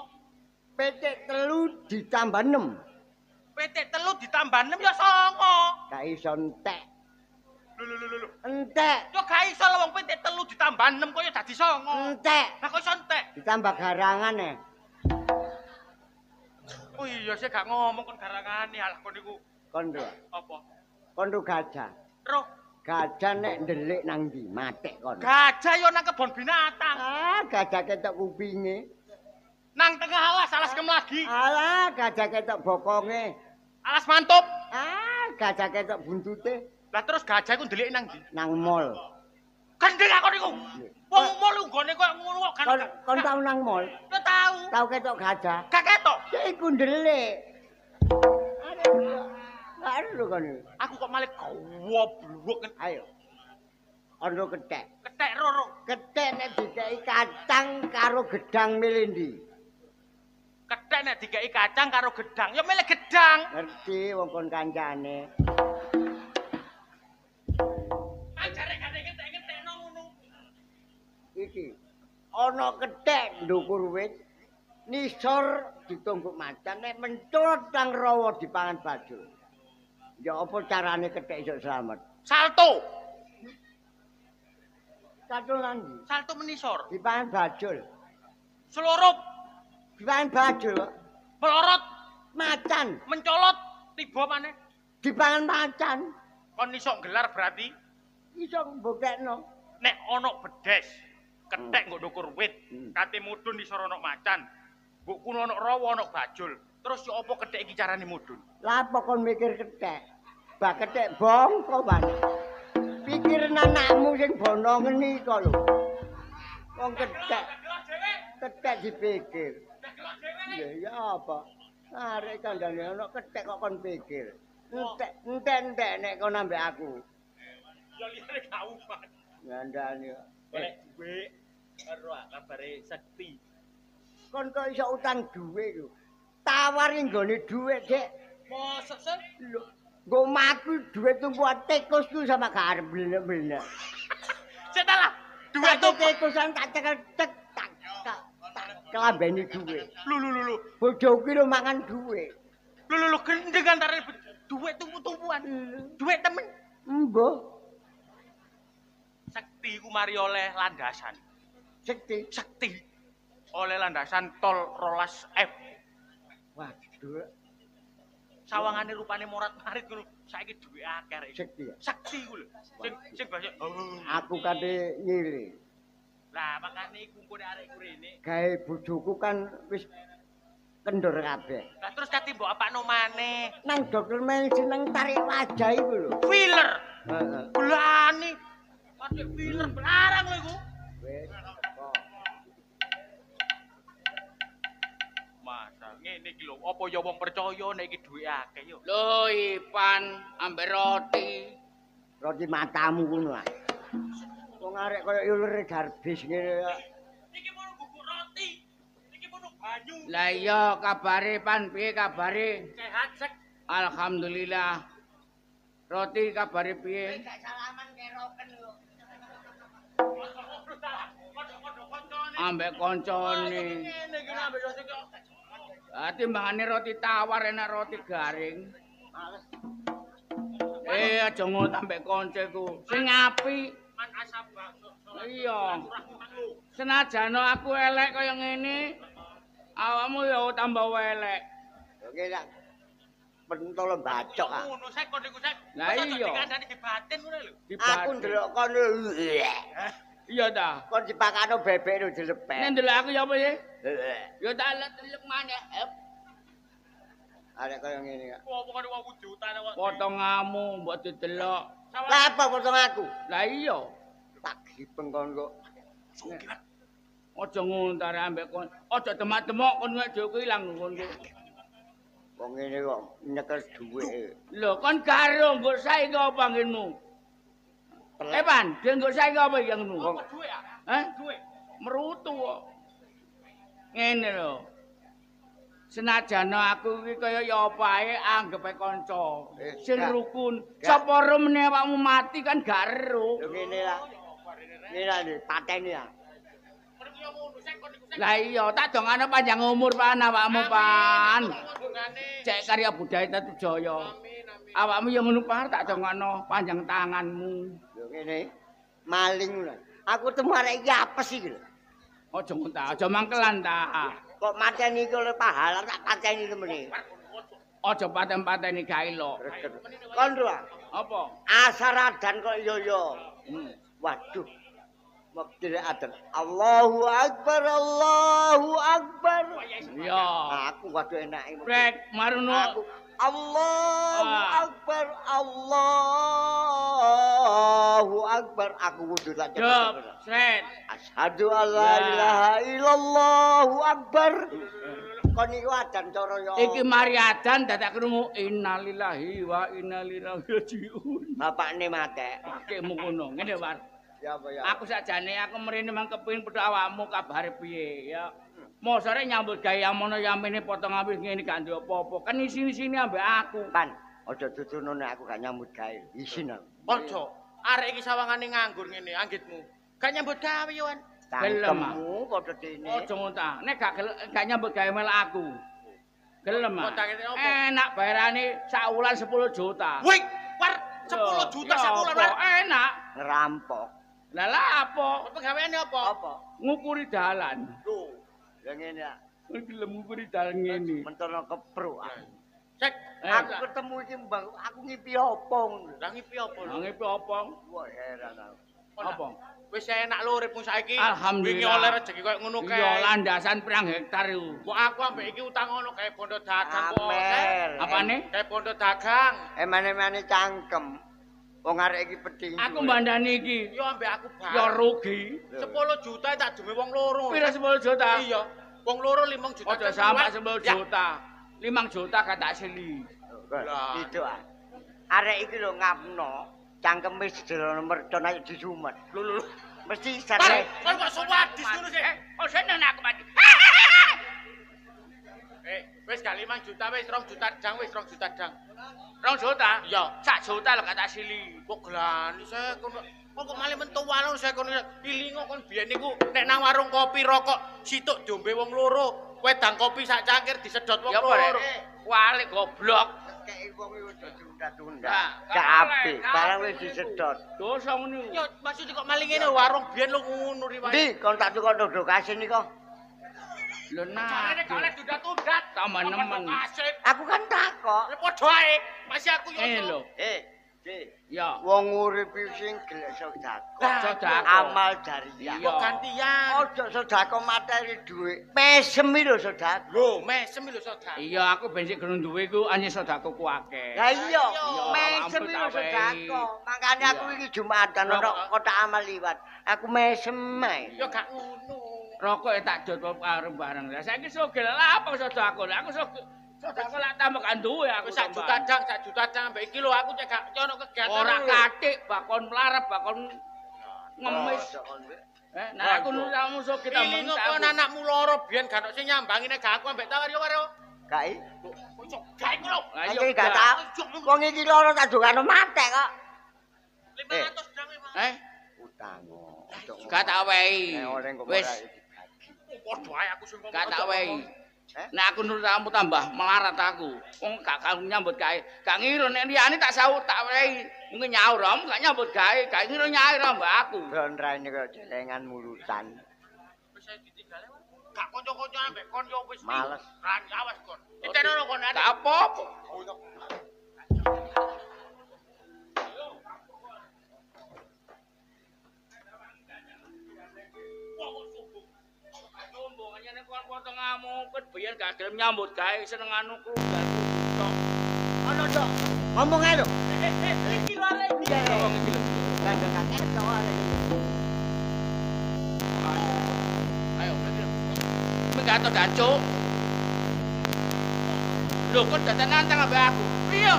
PT 3 ditambah 6. PT 3 ditambah 6 yo 9. Gak iso entek. Lho. Entek. Yo gak iso lho wong PT 3 ditambah 6 kok yo dadi 9. Entek. Lah kok iso entek? Ditambah garangan ya. Oh iya sih gak ngomong kon garangane alah kon niku. Kondo. Apa? Kondo gajah. Roh, Gajah nek ndelik nang ndi? Matek kono. gajah yo nang kebon binatang. Ah, gajah ketok kupinge. Nang tengah alas kemlagi. Alah, gajah ketok bokonge. Alas mantap. Ah, gajah ketok buntute Lah terus gajah iku ndelik nang ndi? nang mall. Gendeng aku niku. Wong mall iku gone koyo ngono kok kan. Kon tau nang mall? Yo tau. Tau ketok gajah? Gak ketok. Ya iku ndelik. Aduh kon. Aku kok malah goblok. Ayo. Kondo ketek. Ketek roro. Ketek nek dikeki kacang karo gedang milih. Ketek nek dikeki kacang karo gedang, ya milih gedang. Ngerti wong kon kancane. Ajare gak ngetek-ngetekno ngono. ana kethek ndukur wit nisor ditungguk macan nek menculot nang rawa dipangan bajul. Ya apa carane kethek iso slamet? Salto. Salto nang ndi? Salto menisor. Dipangan bajul. Selurup. Dipangan bajul kok. Melorot. Macan. Mencolot. Tiba maneh. Dipangan macan. Kon iso gelar berarti Iso mbokekno. nek ana bedes, kethek nggo ndukur wit, kate mudhun isor ana macan. Mbok kuno ana rawa ana bajul. Terus yo apa kethek iki carane mudhun? Lah apa kon mikir kethek? Bah kethek bongko ban. Pikirin anakmu sing bono ngeni kok lho. Wong kethek. Kethek dipikir. Ya apa? Arek kandhane ana kethek kok kon pikir. Entek nek kon ambek aku. Ya liyane kaupan. Ngandani kok. Golek dhuwit karo kabare Sekti. Kon kok iso utang dhuwit lho. Tawari nggone dhuwit, Dik. Mosok sih? Lho, nggo maku dhuwit tumpuan tikusku sama gak arep bener-bener. Sik ta lah. Dhuwit Duit tikusan tak cekel cek tak kelambeni dhuwit. Lho. Bojoku lho mangan dhuwit. Lho gendeng antara dhuwit tumpu-tumpuan. Dhuwit temen. Mbah. Sekti ku mari oleh landasan. Sekti. Oleh landasan tol 12F. Waduh. Sawangane rupane morat-marit ngono. Saiki dhuwit akeh rek. Sekti ya. Sekti ku lho. Sing bahasa Aku kate nyilih. Lah makane iku engko nek arek rene. Gawe bojoku kan wis kendor kabeh. Lah terus kate mbok apakno maneh? Nang dokter medicine nang tarik wajah iku lho. Filler. Heeh. Belani. Pakai filler belarang lho iku. Wis. Masa ngene iki lho, apa ya wong percaya nek iki dhuwit akeh yo. Lho Ipan ambek roti. Roti matamu ngono ae. Wong arek kaya yuler garbis ngene ya. Iki mau bubuk roti. Iki mau banyu. Lah iya kabare Pan piye kabare? Sehat sek. Alhamdulillah. Roti kabare piye? Salaman keroken lho. Ambek koncone. Ngene iki ambek roti kok. Ah timbangane roti tawar enak roti garing. Males. Aja ngot ambek konceku. Sing apik. Man asap bakso. Iya. Senajan aku elek kaya ngene, awakmu ya tambah elek. Oke tak pentol bacok ah. Ngono sek kon niku sek. Lah iya. Dikandani dibatin ngono lho. Aku ndelok kon Iya ta. kon dipakano bebek lho Nek dilepek. ndelok aku ya apa ya? Ya tak telek maneh. Arek kaya ngene kok. Apa kok wong wujudan kok. Potonganmu mbok didelok. Lah apa potong aku? Lah iya. Tak gipeng kon kok. Aja ngontare ambek kon. Aja demak-demok kon nek joku ilang kon. Wong ngene kok nyekel dhuwit. Lho kon karo nggo saiki apa nggenmu? Pan, dia nggo saiki apa yang ngono? Apa dhuwit ah? Hah? Dhuwit. Merutu kok. Ngene lho. Senajan aku iki kaya ya apa ae anggap ae kanca. Sing rukun. Sapa remene awakmu mati kan gak ero. Lho ngene lah. Ngene lah pateni ya. Lah iya, tak dongane panjang umur Pan awakmu Pan. Cek karya budaya Tetu Jaya. Awakmu ya ngono Pan, tak dongano panjang tanganmu. Lho ngene. Maling lho. Aku temu arek iki apes iki lho. Aja ngono aja mangkelan ta. Kok mateni iki oleh pahala tak pateni temene. Aja paten-pateni gawe lho. Kon lho. Apa? Asaradan kok yo. Waduh. Waktu adan. Allahu Akbar, Allahu Akbar. Iya. Aku waduh enake. Rek, marono. Aku Allahu Akbar, Allahu Akbar. Aku kudu tak Jop, cepet. set. Asyhadu an la ilaha illallah Akbar. Kon iku adan cara yo. Iki mari adan dadak krungu innalillahi wa inna ilaihi rajiun. Bapakne mate. Pakemu ngono, ngene Pak. Ya apa ya? Aku sakjane aku mrene mang kepengin pedhok awakmu kabare piye ya. Mosore nyambut gawe amono yamene potongan wis ngene gak ndek apa-apa. Kan isin-isine ambek aku. Pan, aja duduno nek aku gak nyambut gawe. Isin aku. Ojo. Arek iki sawangane nganggur ngene anggitmu. Gak nyambut gawe yo, Wan. Cangkemmu padha dene. Aja ngono. Nek gak nyambut gawe melok aku. Gelem ah. Enak bayarane sak wulan 10 juta. Wih, war 10 juta sak wulan. Enak. Ngerampok. Lah apa? Pegaweane apa? Apa? Ngukuri dalan. Lho, ya ngene ya. Gelem ngukuri dalan ngene. Mentono kepruk. Cek, aku ketemu iki Mbak, aku ngipi apa ngono. Lah ngipi apa? Ngipi apa? Wah, heran aku. Apa? Wis enak lho uripmu saiki. Alhamdulillah. Wingi oleh rezeki koyo ngono kae. Iya, landasan pirang hektar iku. Kok aku ambek iki utang ngono kae bondo dagang kok. Amer. Apane? Kae bondo dagang. Emane-mane cangkem. Wong arek iki petinju. Aku mbandani iki. Yo ambek aku bar. Ya rugi. 10 juta tak dume wong loro. Pira 10 juta? Iya. Wong loro 5 juta. Aja sampai 10 juta. 5 juta kan tak seli. Lah, itu ah. Arek iki lho ngapno. Cangkeme sederhana mercon ayo disumet. Lho. Mesti Kon sare. kok suwadis ngono sih. Oh, seneng aku mati. Wis gak 5 juta wis 2 juta dang wis 2 juta dang. 2 juta? Iya. 1 juta lho kata sili. Kok glani saya kon kok malah mentu walon saya kon ilingo kon biyen niku nek nang warung kopi rokok situk diombe wong loro. Wedang kopi sak cangkir disedot wong loro. Wale goblok. Kei wong iku tunda-tunda. Gak apik, barang wis disedot. Dosa ngono. Yo maksud kok maling ngene warung biyen lu ngono riwae. Ndi kon tak tukok ndok kasin iki kok. Lho nah. Nek oleh tundat-tundat tambah nemen. Aku kan takok. Padha ae. Masih aku yo. Lho. Di. Ya. Wong urip sing gelek sedekah. Sedekah. Amal jariyah. Kok gantian. Ojo sedekah materi dhuwit. Mesem lho sedekah. Lho, mesem lho sedekah. Iya, aku bensin gerung duwe ku anjing sedekahku akeh. Lah iya, Iya, mesem ampun, lho tak sedekah. wei. Makane aku iki Jumatan ono kotak amal liwat. Aku mesem ae. Yo gak ngono. Rokok tak dot karo bareng. Lah saiki sugih lah apa sedekahku. Lah aku sugih sedekah lak tambah kan duwe aku. 1 juta dang ambek iki lho aku cek gak ono kegiatan. Ora katik bakon mlarep bakon ngemis. Nah aku nulamu sugih tambah. Ilingo kon anakmu loro biyen gak ono sing nyambangi nek gak aku ambek tawar yo karo. Kai. Kok gak iku lho. Lah Iki gak tau. Wong iki loro tak dongano matek kok. 500 dang Utang. Gak tak wehi. Wis padha ae aku sing gak tak wehi. Nek aku nurut kamu tambah melarat aku. Wong gak nyambut gawe. Gak ngira nek liyane tak saut tak wehi. Mungkin nyaur om gak nyambut gawe. Gak ngira nyaur mbak aku. Ron raine kok jelengan mulutan. Wis saya ditinggal gak kanca-kanca ambek kon yo wis Males. Kan awas kon. Diterno kon Gak apa-apa. Potong-potong ket biyen gak gelem nyambut gawe senenganku gak tok. Ono tok. Ngomong ae lho. Iki lho arek iki. Wong iki lho. Gandengan eto arek iki. Ayo, kowe gak tau dancuk. Lho kok dadan nantang ambek aku. Piye?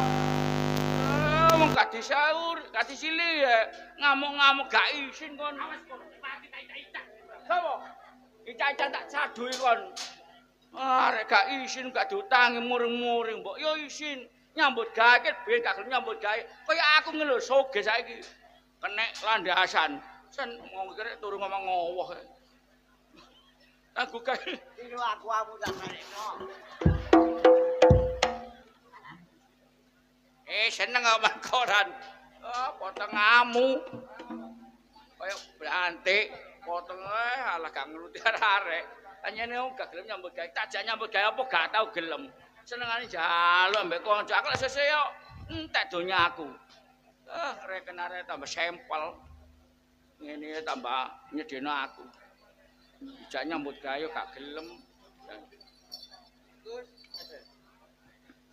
Wong gak disaur, gak disili ya. Ngamuk-ngamuk gak isin kon. Awas kon, mati tak icak. Sopo? Icak-icak tak sadui kon. Arek gak isin gak diutangi muring-muring mbok yo isin. Nyambut gawe ket ben gak gelem nyambut gawe. Kaya aku ngelo soge saiki. Kenek landasan. Sen ngomong kira turu ngomong ngowoh. Aku kae. Iki aku tak marekno. Seneng ngomong koran. Potong ngamu. Kaya berantik. Potong alah gak ngeruti arek. Anyane gak gelem nyambut gawe. Tak nyambut gawe apa gak tau gelem. Senengane njaluk ambek kanca. Aku lek sesuk yo entek donya aku. Reken arek tambah sampel. Ngene tambah nyedeno aku. Jak nyambut gawe gak gelem.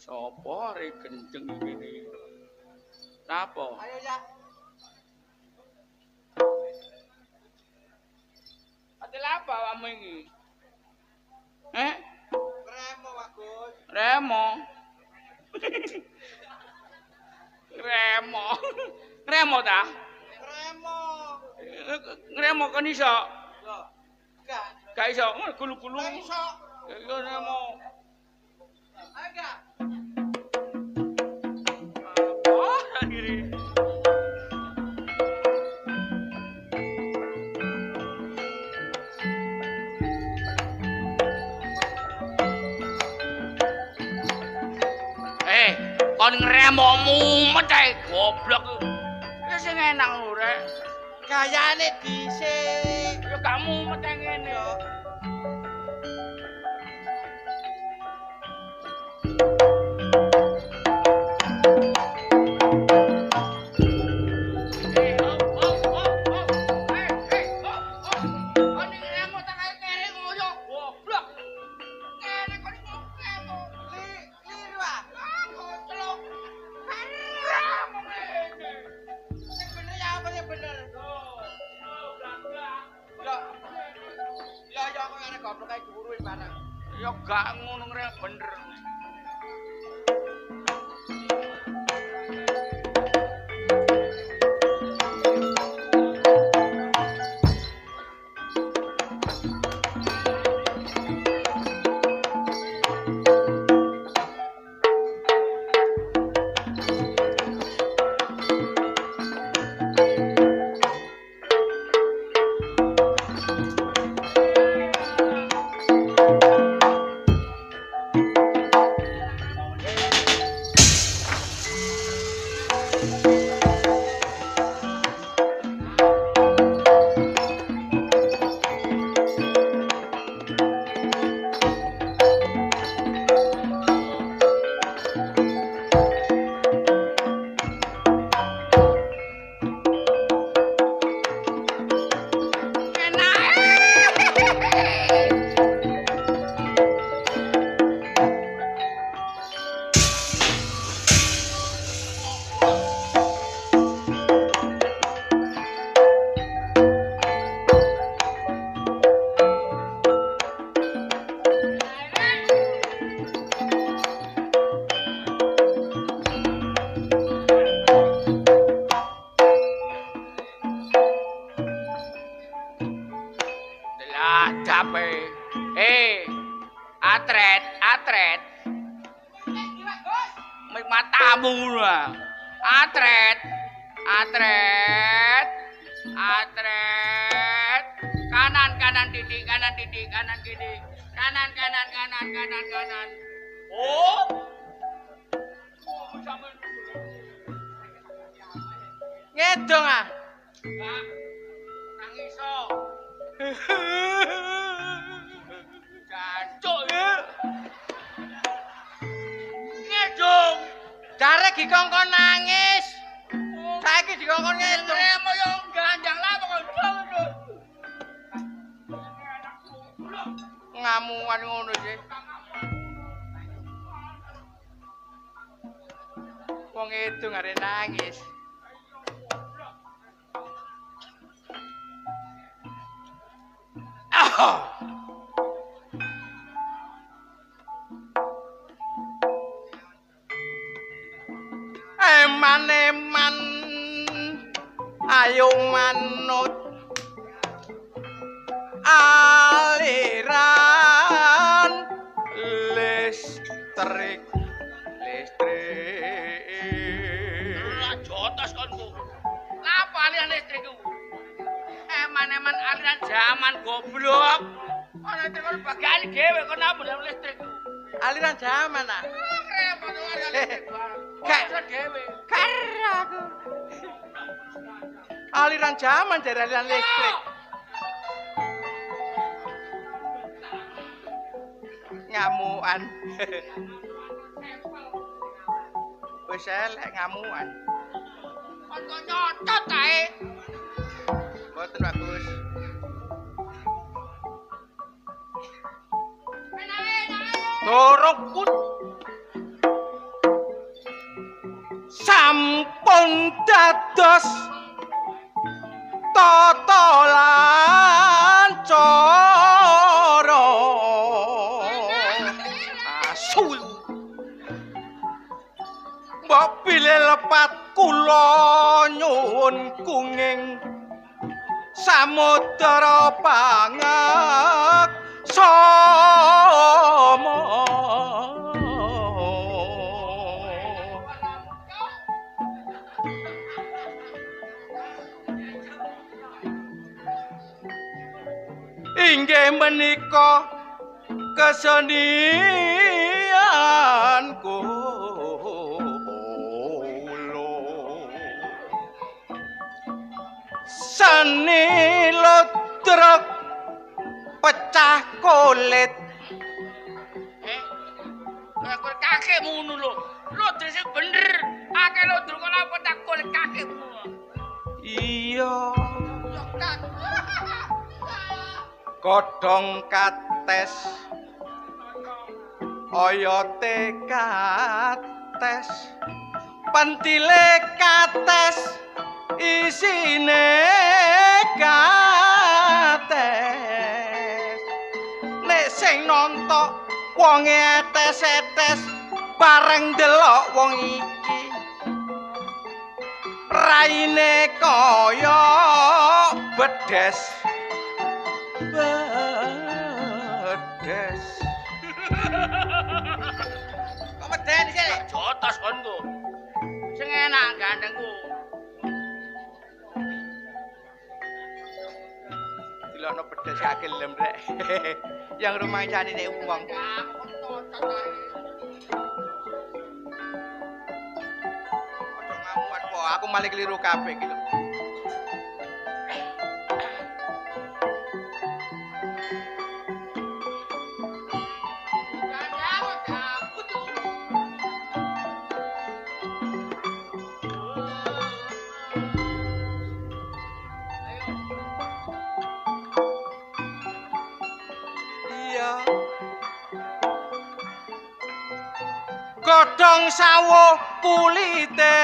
Sopo arek gendeng ngene. Napa? Ayo ya. Ate apa awakmu iki? Remo Bagus. Remo. Remo. Remo ta? Remo. Remo kan iso. Gak. Gak iso. Gulu-gulu. Iso. Ya Remo. Agak. Oh, sendiri. kon ngremokmu mecah goblok. Ya sing enak lho rek. Gayane dhisik. Ya kamu mecah ngene. Ya gak ngono rek bener. Atret. Matamu lah. Atret. Kanan titik, kanan kiri. Kanan. Oh. Ngedong ah. Enggak. Nang iso. Jancuk ya. Ngedong. Jare dikongkon nangis. Saiki dikongkon ngedong. Remo yo ganjang lah kok ngono. Ngamuan ngono sih. Wong itu arek nangis. Eman ayo manut aliran listrik jotos konku. Lapa aliran listrik ku? Eman aliran zaman goblok. Ana tekan bagian dhewe kok napa listrik ku? aliran zaman ah. Repot aliran listrik. Kok dhewe. Karo aku. Aliran zaman dari aliran listrik. Ngamuan. Wis elek ngamuan. Kok nyotot kae. Mboten bagus. Dorokut sampun dados tata lan cara asul mbok pilih lepat kula nyuwun kunging samudra pangak sama inggih menika kesenianku Seni ludruk pecah kulit. Kok kakekmu ngono lho. Ludruk sing bener. Akeh ludruk kok apa tak kulit kakekmu. Iya. Godhong kates. Oyote kates. Pentile kates. Isine kates. Nek sing nonton wong etes-etes bareng delok wong iki raine kaya bedes bedes Kok medeni sih? Jotos konku. Sing enak gandengku. dilokno bedes gak gelem rek. Yang rumah jane nek wong. Aku malah keliru kabeh iki lho. Iya. Godhong sawo kulite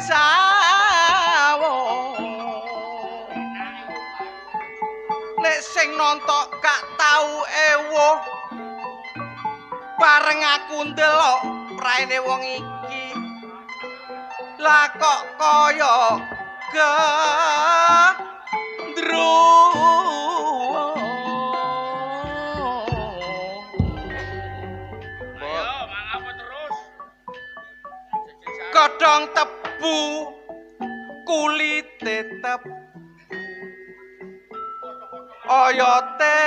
sawo. Nek sing nonton gak tau ewo. Bareng aku ndelok praene wong iki. Lah kok kaya gendruwo. Ayo, mangapa terus? Godhong tebu kulite tebu oyote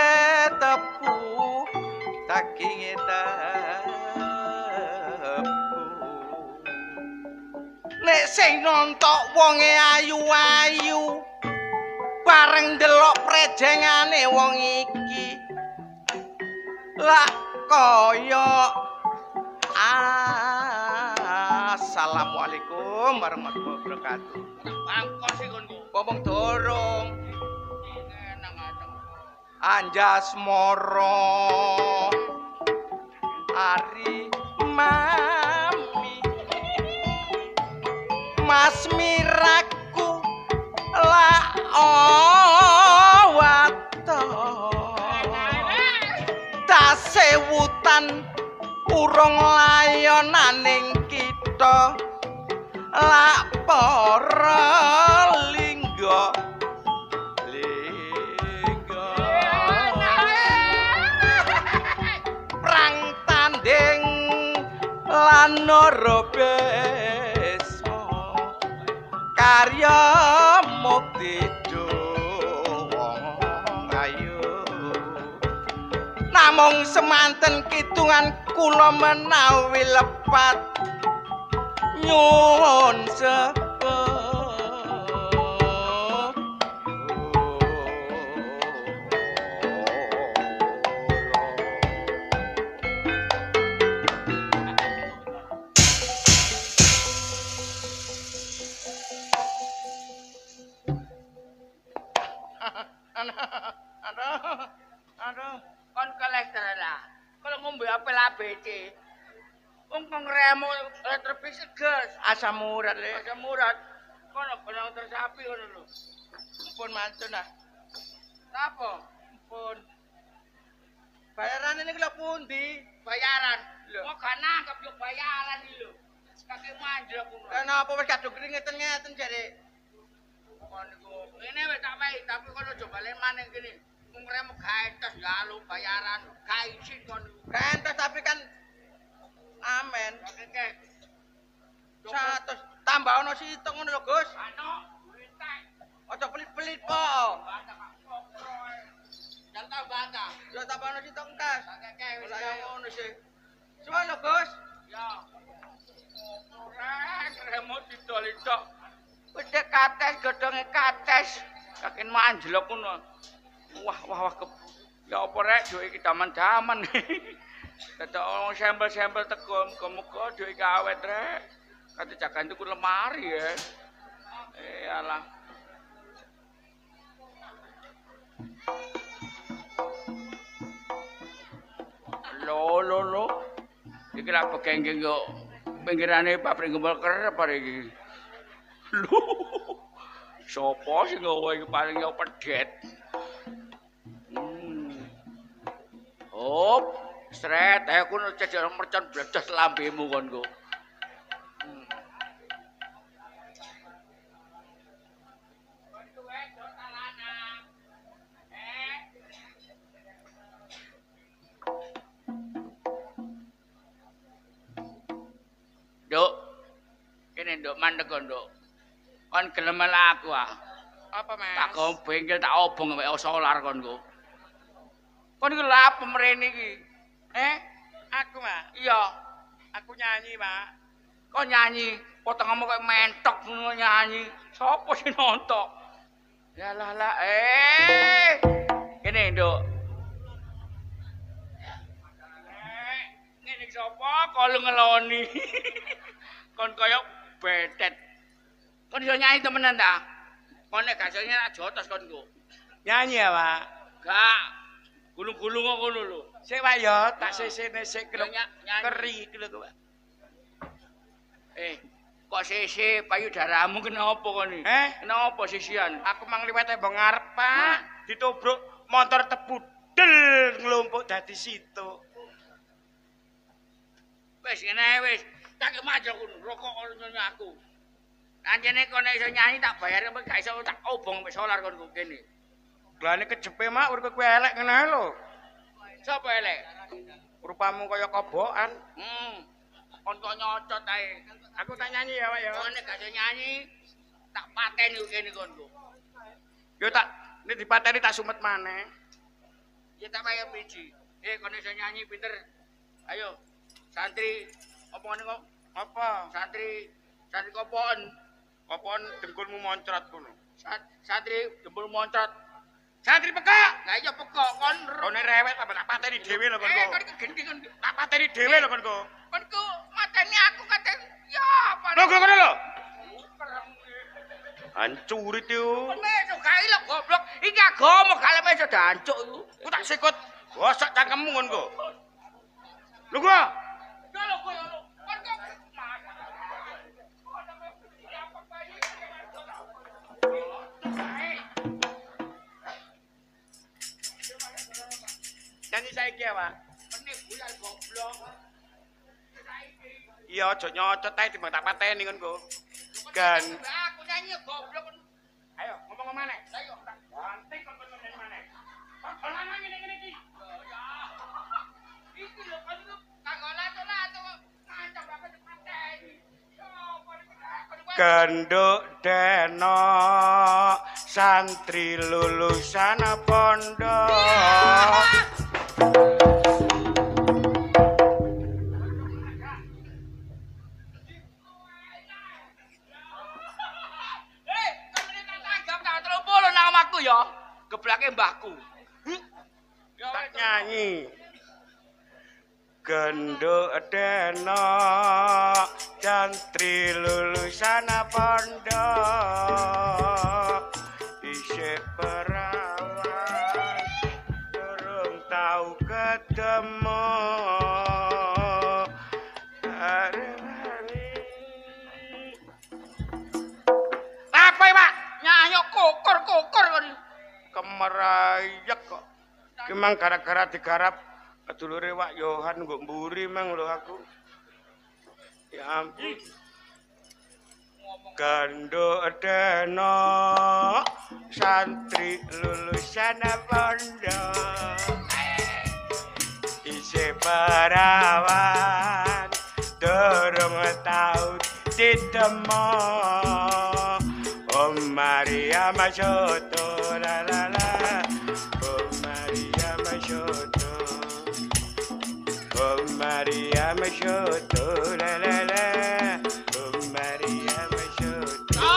tebu daginge tebu nek sing nonton wonge ayu-ayu bareng delok prejengane wong iki lah kaya Assalamualaikum warahmatullahi wabarakatuh. Bangkos sih konku. Ngomong dorong. Enak adem. Anjas moro. Ari mami. Mas miraku la wato. Tasewutan urung layonaning kita lak para lingga prang tanding lan robesmo karya mukti ayu namung semanten kitungan kula menawi lepat nyuwun sepet. Aduh, kon kolesterol lah. Kalau ngombe apel ABC. Wong kok ngremo elektrofis gas. Asam urat le. Asam urat. Kono tersapi ngono lho. Pun mantun ah. Napa? Pun Bayaran ini kula pundi? bayaran. Lho. Kok gak nangkep yo bayaran iki lho. Kakek manjlok ngono. Kenapa wis kadung ngeten-ngeten jare? Kon niku ngene wis tak mai, tapi kono aja balen maneh kene. Wong ngremo gaentos ya lu bayaran, gak izin kon. Gantos tapi kan amen. Oke. 100 tambah ono sitok ngono lho, Gus. Ano, entek. Aja pelit-pelit po. Jangan bantah. Yo tambah ono sitok entas. Oke, wis Ora ngono sih. Suwe lho, Gus. ya. Ora remote ditolak tok. Pedhe kates godhonge kates. Kaken manjlok ngono. Wah. Ya apa rek duwe iki daman-daman. Dadak sampel-sampel teko muga-muga duwe iki awet rek. Kate jagan tuku lemari ya. Alah. Lo. Iki lak begenggeng yo pinggirane pabrik gembol kerep are iki. Lho. Sopo sing gawe iki paling yo pedet. Hop, sret aku cedhak mercon bledos lambemu konku. Nduk. Kene nduk mandeg nduk. Kon gelem aku ah. Apa, Mas? Tak go bengkel tak obong mek solar konku. Kon iki lha apa mrene iki? Aku, Mas. Iya, Aku nyanyi, Pak. kok nyanyi, potonganmu kok mentok ngono nyanyi. Sopo sing nonton? Ya lah. Kene, Nduk. Ngene iki sapa kok lu ngeloni? Kon koyo betet. Kon iso nyanyi temenan ta? Kon nek gak iso nyanyi tak jotos konku. Nyanyi ya, Pak. Gak. Gulung-gulung kok ngono lho. Sik, Pak ya, tak sesene sik Nyanyi. keri iki lho, Pak. Kok sisi payudaramu kenapa kon iki? Kenapa sisian? Aku mang liwat tembok ngarep, Pak. Ditobruk motor tebudel nglumpuk dadi situ. Wis ngene wis. Tak maju kono, rokok nyanyi aku. Anjene kon nek iso nyanyi tak bayar apa gak iso tak obong mek solar kon kene. Glane kejepe mak urip kowe elek ngene lho. Sapa elek? Rupamu kaya kobokan. Kon kok nyocot ae. Aku tak nyanyi ya, Pak ya. Kon nek gak iso nyanyi tak pateni kene konku. Yo tak nek dipateni tak sumet maneh. Ya tak bayar biji. Kon iso nyanyi pinter. Ayo. Santri opone kok? Apa? Santri kopon. Kopon dengkulmu moncrot kono. Santri jempol moncot. Santri pekak. Lah iya pekok kon. Kone rewet apa tak pateni dhewe lho kon. Kon gendhi kon. Tak pateni dhewe lho kon. Konku mateni aku katen. Ya apa? Lho kono lho. Hancurit yo. Meso gawe lho goblok. Iki agama gak meso dancuk iku. Ku tak sikut gosok cangkemmu kon kok. Lho gua. Ya lho koyo lho. Konku nyanyi saiki ya, Pak. meneh bulan goblok. Iya, aja nyocot ae timbang tak pateni kon kok. Gan. Aku nyanyi goblok. Ayo, ngomong maneh. Lah yo. Ganti kon nyanyi maneh. Kok lanang ngene iki. Ya. Iki lho kon lu kanggo lato-lato ngancam bapak pateni. Genduk denok santri lulusan pondok. Ya, geblake mbahku. Tak nyanyi. Genduk denok santri lulusan pondok. Isih perawan durung tau ketemu. Apa ya, Pak? Nyanyi kokor kon. Kemerayak kok. Ki mang gara-gara digarap kedulure Wak Yohan nggo mburi mang lho aku. Ya ampun. Ganduk denok santri lulusan pondok. Isih perawan durung tau ditemu. Om Maria Masoto la la la. Om Maria Masoto. Om Maria Masoto la la la. Om Maria Masoto.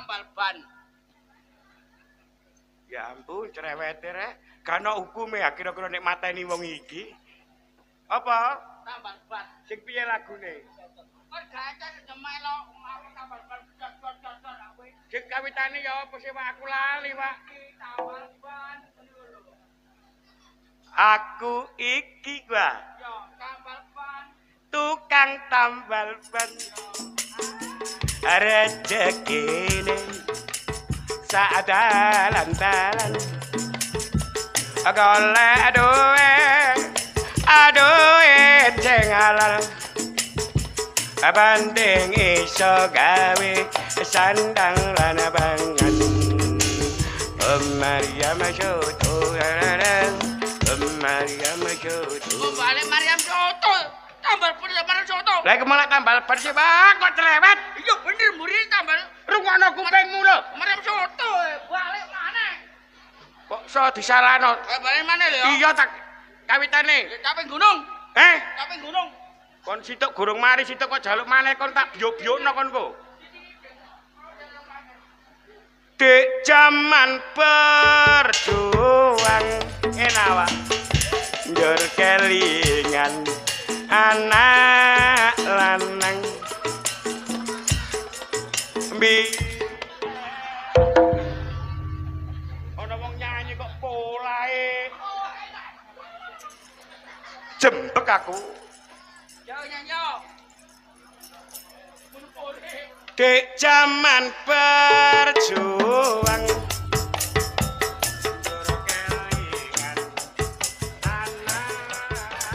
tambal ban. Ya ampun, cerewete rek. Kana hukume ya kira-kira nek mateni wong iki. Apa? Tambal ban. Sing piye lagune? Kok gacet demelo mau tambal ban cocok-cocok kowe. Sing kawitane ya apa sih Pak aku lali, Pak. Tambal ban. Aku iki gua. Yo tambal ban. Tukang tambal ban. Rezekine sadalan-dalan. Golek aduwe jeng halal. Banding iso gawe sandang lan bangan. Maryam Soto Maryam Soto. Balik Maryam Soto. Tambal ban Maryam Soto. Lah kemana tambal ban sih, Bang? Kok cerewet? Iya bener muri tambal. Rungokno kupingmu lho. Maryam Soto balik maneh. Kok iso disalahno? Balik maneh lho. Iya tak kawitane. Caping gunung. Caping gunung. Kon situk gurung mari situk kok jaluk maneh kon tak biyo-biyokno kon kok. Dek jaman berjuang enawa njur kelingan anak lanang bi ana wong nyanyi kok polahe jembek aku Yo nyanyo. Dek jaman berjuang njur kelingan anak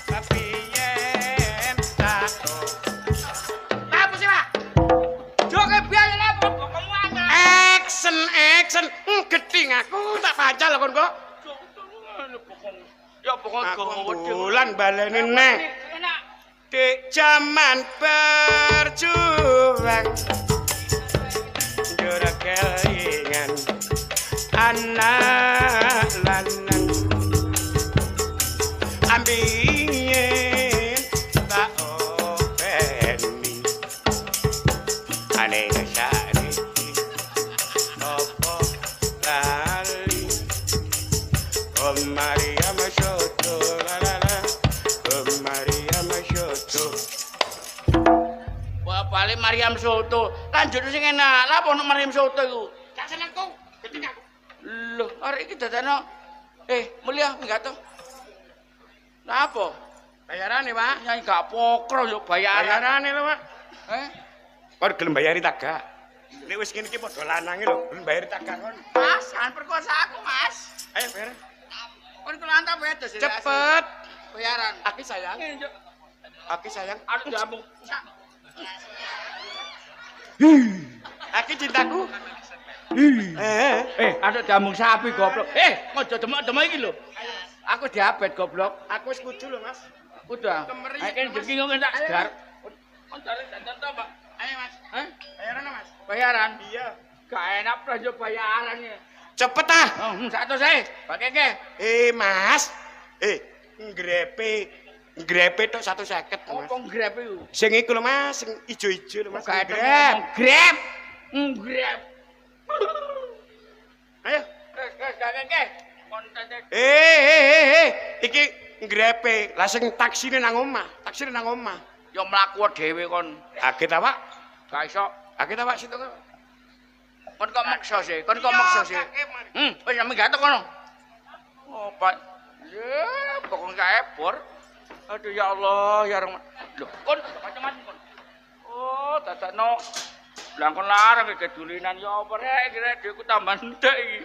tapi yen tak Apa sih, Pak? Joke biaya apa kamu ana? action geding aku tak baca lho kon kok Ya pokok bulan baleni neh enak. Dek jaman berjuang njur kelingan anak lanang ambien tak openi ane sari opo lali Om Maryam Soto la la la Om Maryam Soto Wah, balik Maryam Soto. Lanjut sing enak. Lah apa ono Maryam Soto iku? gak senengku gedeng aku Loh, arek iki dadano mulia enggak to? Lah apa? bayarane Pak Nyai gak pokro yo bayaran. bayarane lho Pak Eh? kon gelem bayari tak gak nek wis ngene iki padha lanange lho gelem bayari tak gak kon Mas, jangan perkosa aku, Mas. ayo bayar Kon kelantap wedok sih. cepet Bayaran. aki sayang Aduh jamu. aki cintaku Ada jamu sapi goblok. Ngojo demek-demek iki lho. Aku diabet goblok. aku wis kudu lho Mas Udah. Kemeri, Ayo Mas. jeki kok tak segar. Kon cari dandan to, Pak. ayo Mas bayarane Mas Bayaran. iya Gak enak prajo bayaran ya. cepet ah 100 ae. Pakai ke. Mas ngrepe tok 150 Mas Apa grab iku? sing iku lho Mas sing ijo-ijo lho Mas Gak ada grab grab. Grab. ayo Gak ke. Kontene. iki ngrepe lah sing taksine nang omah Yo mlaku dhewe kon. akeh ta Pak Gak iso. akeh ta Pak situ Kon kok maksa sih. Wis sampe gak kono. Oh, Pak. Ya, pokok gak ebor. Aduh ya Allah, ya Rahman. Loh, kon macam-macam kon. Oh, dadakno blangkon larang iki dulinan ya apa rek iki dheweku tambah ndek iki.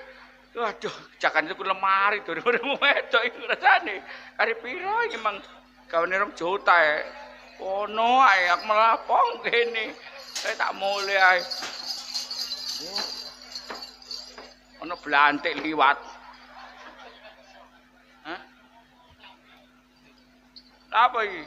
Waduh, jakan itu lemari durung wedok iki rasane. Kari piro iki mang gawane 2 juta e. Ono ae aku melapong kene. Tak mulai ae. Ono blantik liwat. Hah? Apa iki?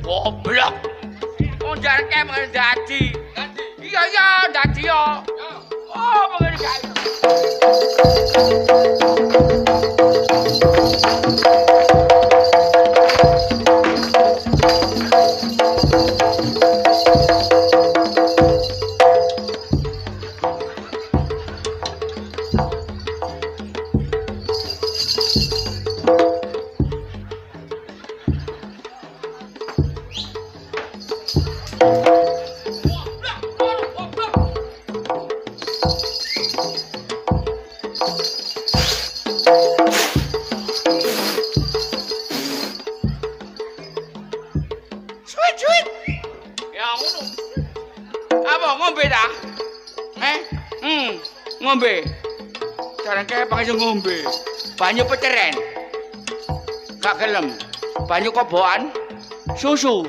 Goblok. Wong jarke pengen dadi. Iya, dadi yo. Oh, pengen gak. Ngombe. Jarang kayak pakai ngombe. Banyu peceren. Gak gelem. Banyu kobokan. Susu.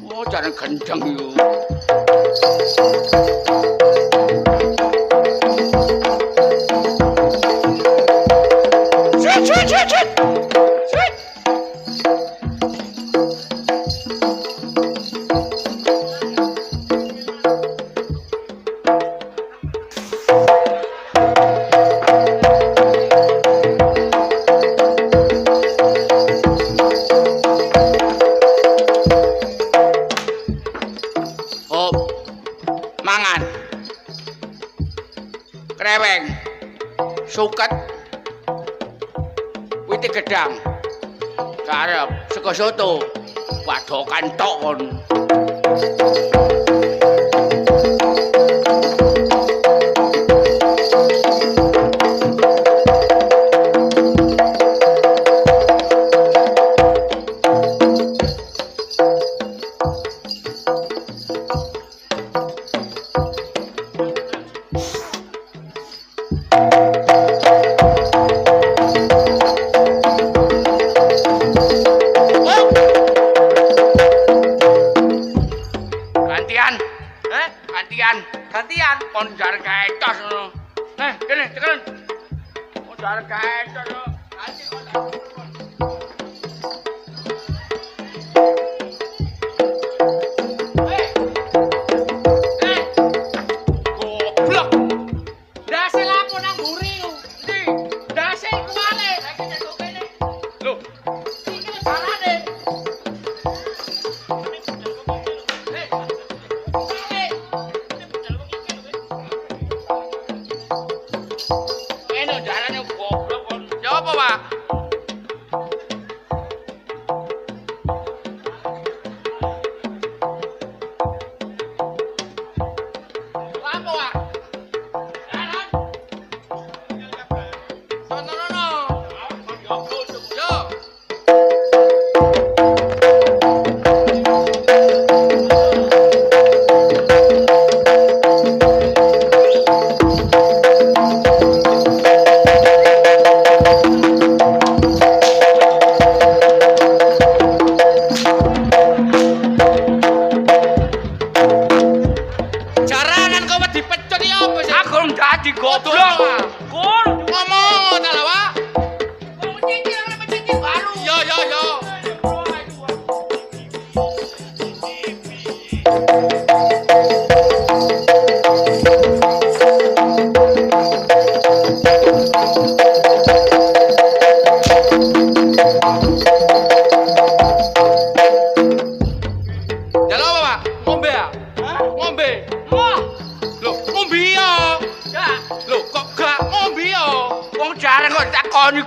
Oh, jarang gendeng yuk. Sweet. Kreweng, suket, witi gedang, karep, sego soto, wadokan tokon. Gantian konjar ketos ngono. Kene cekelen. Konjar ketos yo. Ganti konjar. Goblok. Dase lapo nang mburi ku. Ndi? Dase iku wale. Saiki cekuk kene. Lho. Iki salane.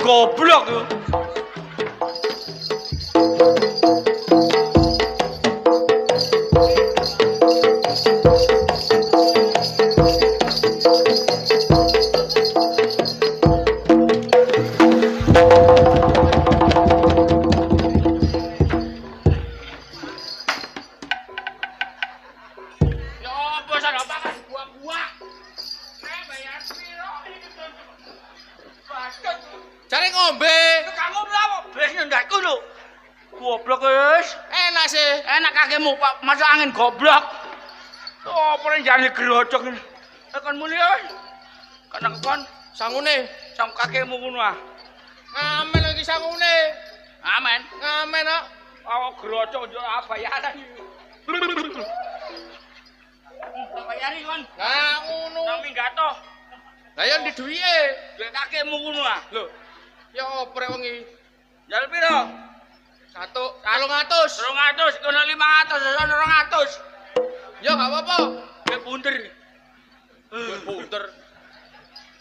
Goblok yo. Cari ngombe. Kamu berapa? Besnya ndak ku lho. Goblok wis. Enak sih. Enak kakekmu Pak, masuk angin goblok. Oh, paling jane grocok ini. Kon muni wis. Kon Sangune. sang kakekmu ngono ah. Ngamen lagi sangune. Amen. Ngamen kok. Awak grocok yo bayaran. Bayari kon. Lah ngono. Nang minggato. Lah ya ndi duwike? Duwe kakekmu ngono ah. Lho. Ya opo rek wengi? Jal piro? 100, 300. 200, kono 500, sono 200. Ya enggak apa-apa. Nek punter. Puter.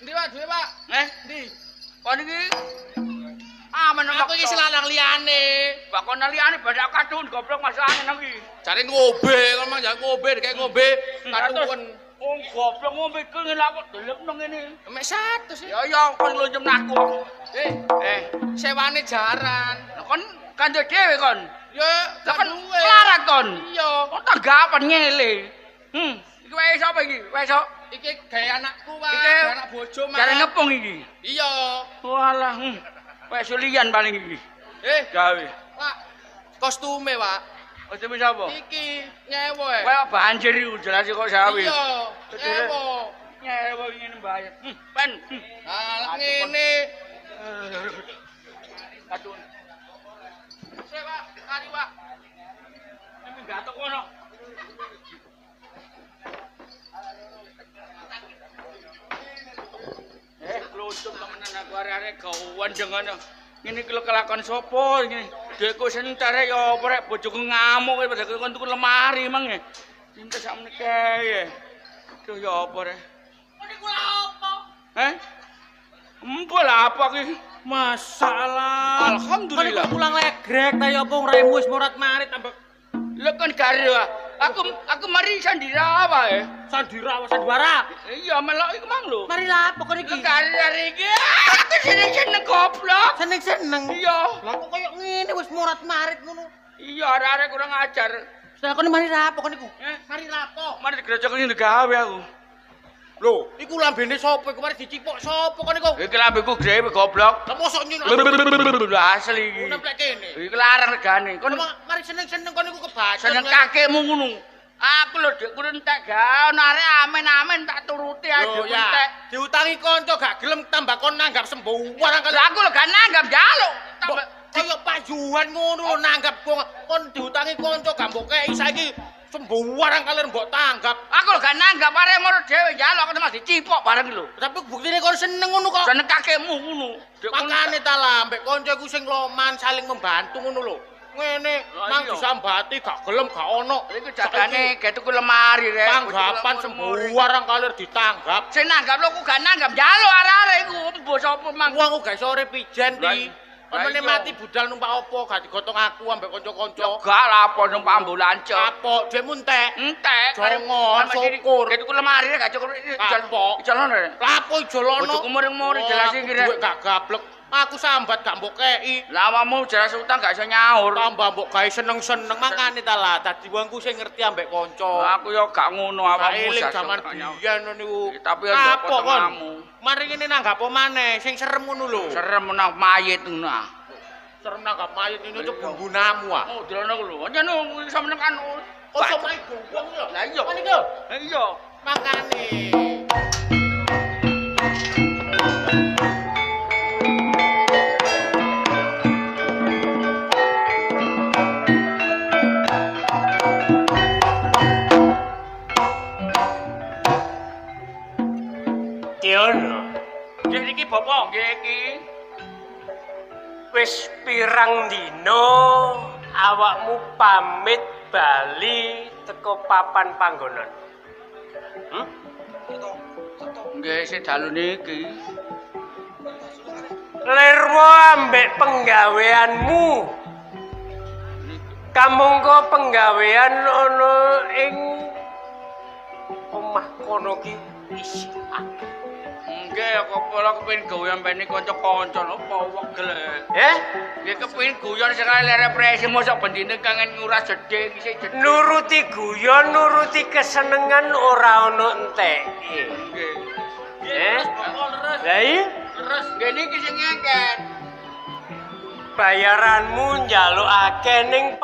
Ndi Pak duwe Pak? Ndi? Kon iki aman Aku iki selanang liyane. Pak kon liyane badak kadun goblok masuk angin iki. Jare ngombe, kon mang jangan ngombe, kayak ngombe katuwen. Oh goblok ngombe ku ngene aku delep nang ngene. Mek 100 Ya ya kon lonjem aku. Sewane jaran. Kon kanjo dhewe kon. Ya, Kan duwe. larat kon. Iya. Kon tanggapan ngele. Iki wae sapa iki? Wae sok. Iki gawe anakku, Pak. Iki Gawe anak bojo, Mas. Jare ngepung iki. Iya. Walah, wae sulian paling iki. Gawe. Pak. Kostume, Pak. Kostume sapa? Iki nyewa. Wae banjir iku jelas kok sawi. Iya, nyewa. Nyewa ngene bayar. Ben. Ah, ngene. Aduh. Sik, Pak. Mari, Pak. Ini gatok kono. Klucuk temenan aku arek-arek gawan jengono. Ngene iki lho kelakon sapa ngene. Dekku sentare ya apa rek bojoku ngamuk pada kon tuku lemari mang. Cinta sakmene kae. Duh ya apa rek. Niku lha apa? Empul apa ki? Masalah. Alhamdulillah. Kan pulang legrek ta ya apa raimu wis morat marit tambah Lho kan karo aku mari sandira wae. sandiwara. Iya melok iku mang lho. Mari lapo kon iki? Karo iki. Aku seneng-seneng goblok. Seneng-seneng. Iya. Lah kok koyo ngene wis morat marit ngono. Iya arek-arek kurang ajar. Lah kon mari lapo kon iku? Mari lapo? Mari digrojok ngene gawe aku. Lho, iku lambene sapa iku mari dicipok sapa kon iku? Iki lambeku dhewe goblok. Lah mosok nyun Asli iki. Ono plek kene. Iki larang regane. Kon Mari seneng-seneng kon iku kebacut. seneng kakekmu ngono. Aku lho dekku entek gawe arek amen-amen tak turuti ae Lho dekku ya, entek. diutangi kanca gak gelem tambah kon nanggap sembuhan Lah aku lho gak nanggap njaluk. Kaya pajuan ngono lho nanggap kon diutangi kanca gak mbok kei saiki sembuhan kalian mbok tanggap. Aku lho gak nanggap arek moro dhewe njaluk aku mesti dicipok bareng lho. Tapi buktine kon seneng ngono kok. Seneng kakekmu ngono. Makane ta lah mbek kanca iku sing loman saling membantu ngono lho. Ngene mang disambati gak gelem gak ono. Iku jagane gek tuku lemari rek. Tanggapan sembuhan kalian ditanggap. Sing nanggap lho aku gak nanggap njaluk arek-arek iku mbok sapa mang. Wong aku gak sore pijen ti. Kon meneh iya. mati budal numpak opo gak digotong aku ambek kanca-kanca. Gak lah apa numpak ambulan cok. Kapok dhewe entek. Entek. Jongon, syukur. Gek tuku lemari rek gak cukup. Kapok. Ijalon rek. Lapo ijolono? Bojoku muring-muring jelas iki rek. Duit gak gablek. Aku sambat gak mbok kei. Lah awakmu jelas utang gak iso nyaur. Tambah mbok gawe seneng-seneng makane ta lah dadi wongku sing ngerti ambek kanca. Aku yo gak ngono awakmu Eling jas jaman utang nyaur. biyen niku. Tapi yo Kapok kon. kamu. Mari ngene nanggap apa maneh sing serem ngono lho. Serem nang mayit ngono ah. Serem nanggap mayit ini itu bumbunamu ah. Oh, delok lho. Nyen iso menekan. Oh, sama iku wong lho. Lah iya. Mari lho. Iya. Makane. Tion, Nggih iki bapak. Nggih iki. wis pirang dino awakmu pamit bali teko papan panggonan. Nggih sik dalu niki. Lirwa ambek penggaweanmu. Kamangka penggawean ana ing omah kono ki isih akeh. Nggih kok kula kepengin gawe ampene kanca-kanca apa wegel. Nggih kepengin guyon sekali lere presi mosok bendine kangen nguras jedhe iki sik jedhe. Nuruti guyon, nuruti kesenengan ora ana enteke. Nggih. Lah iya, Terus nggih niki sing ngeket. bayaranmu njalukake ning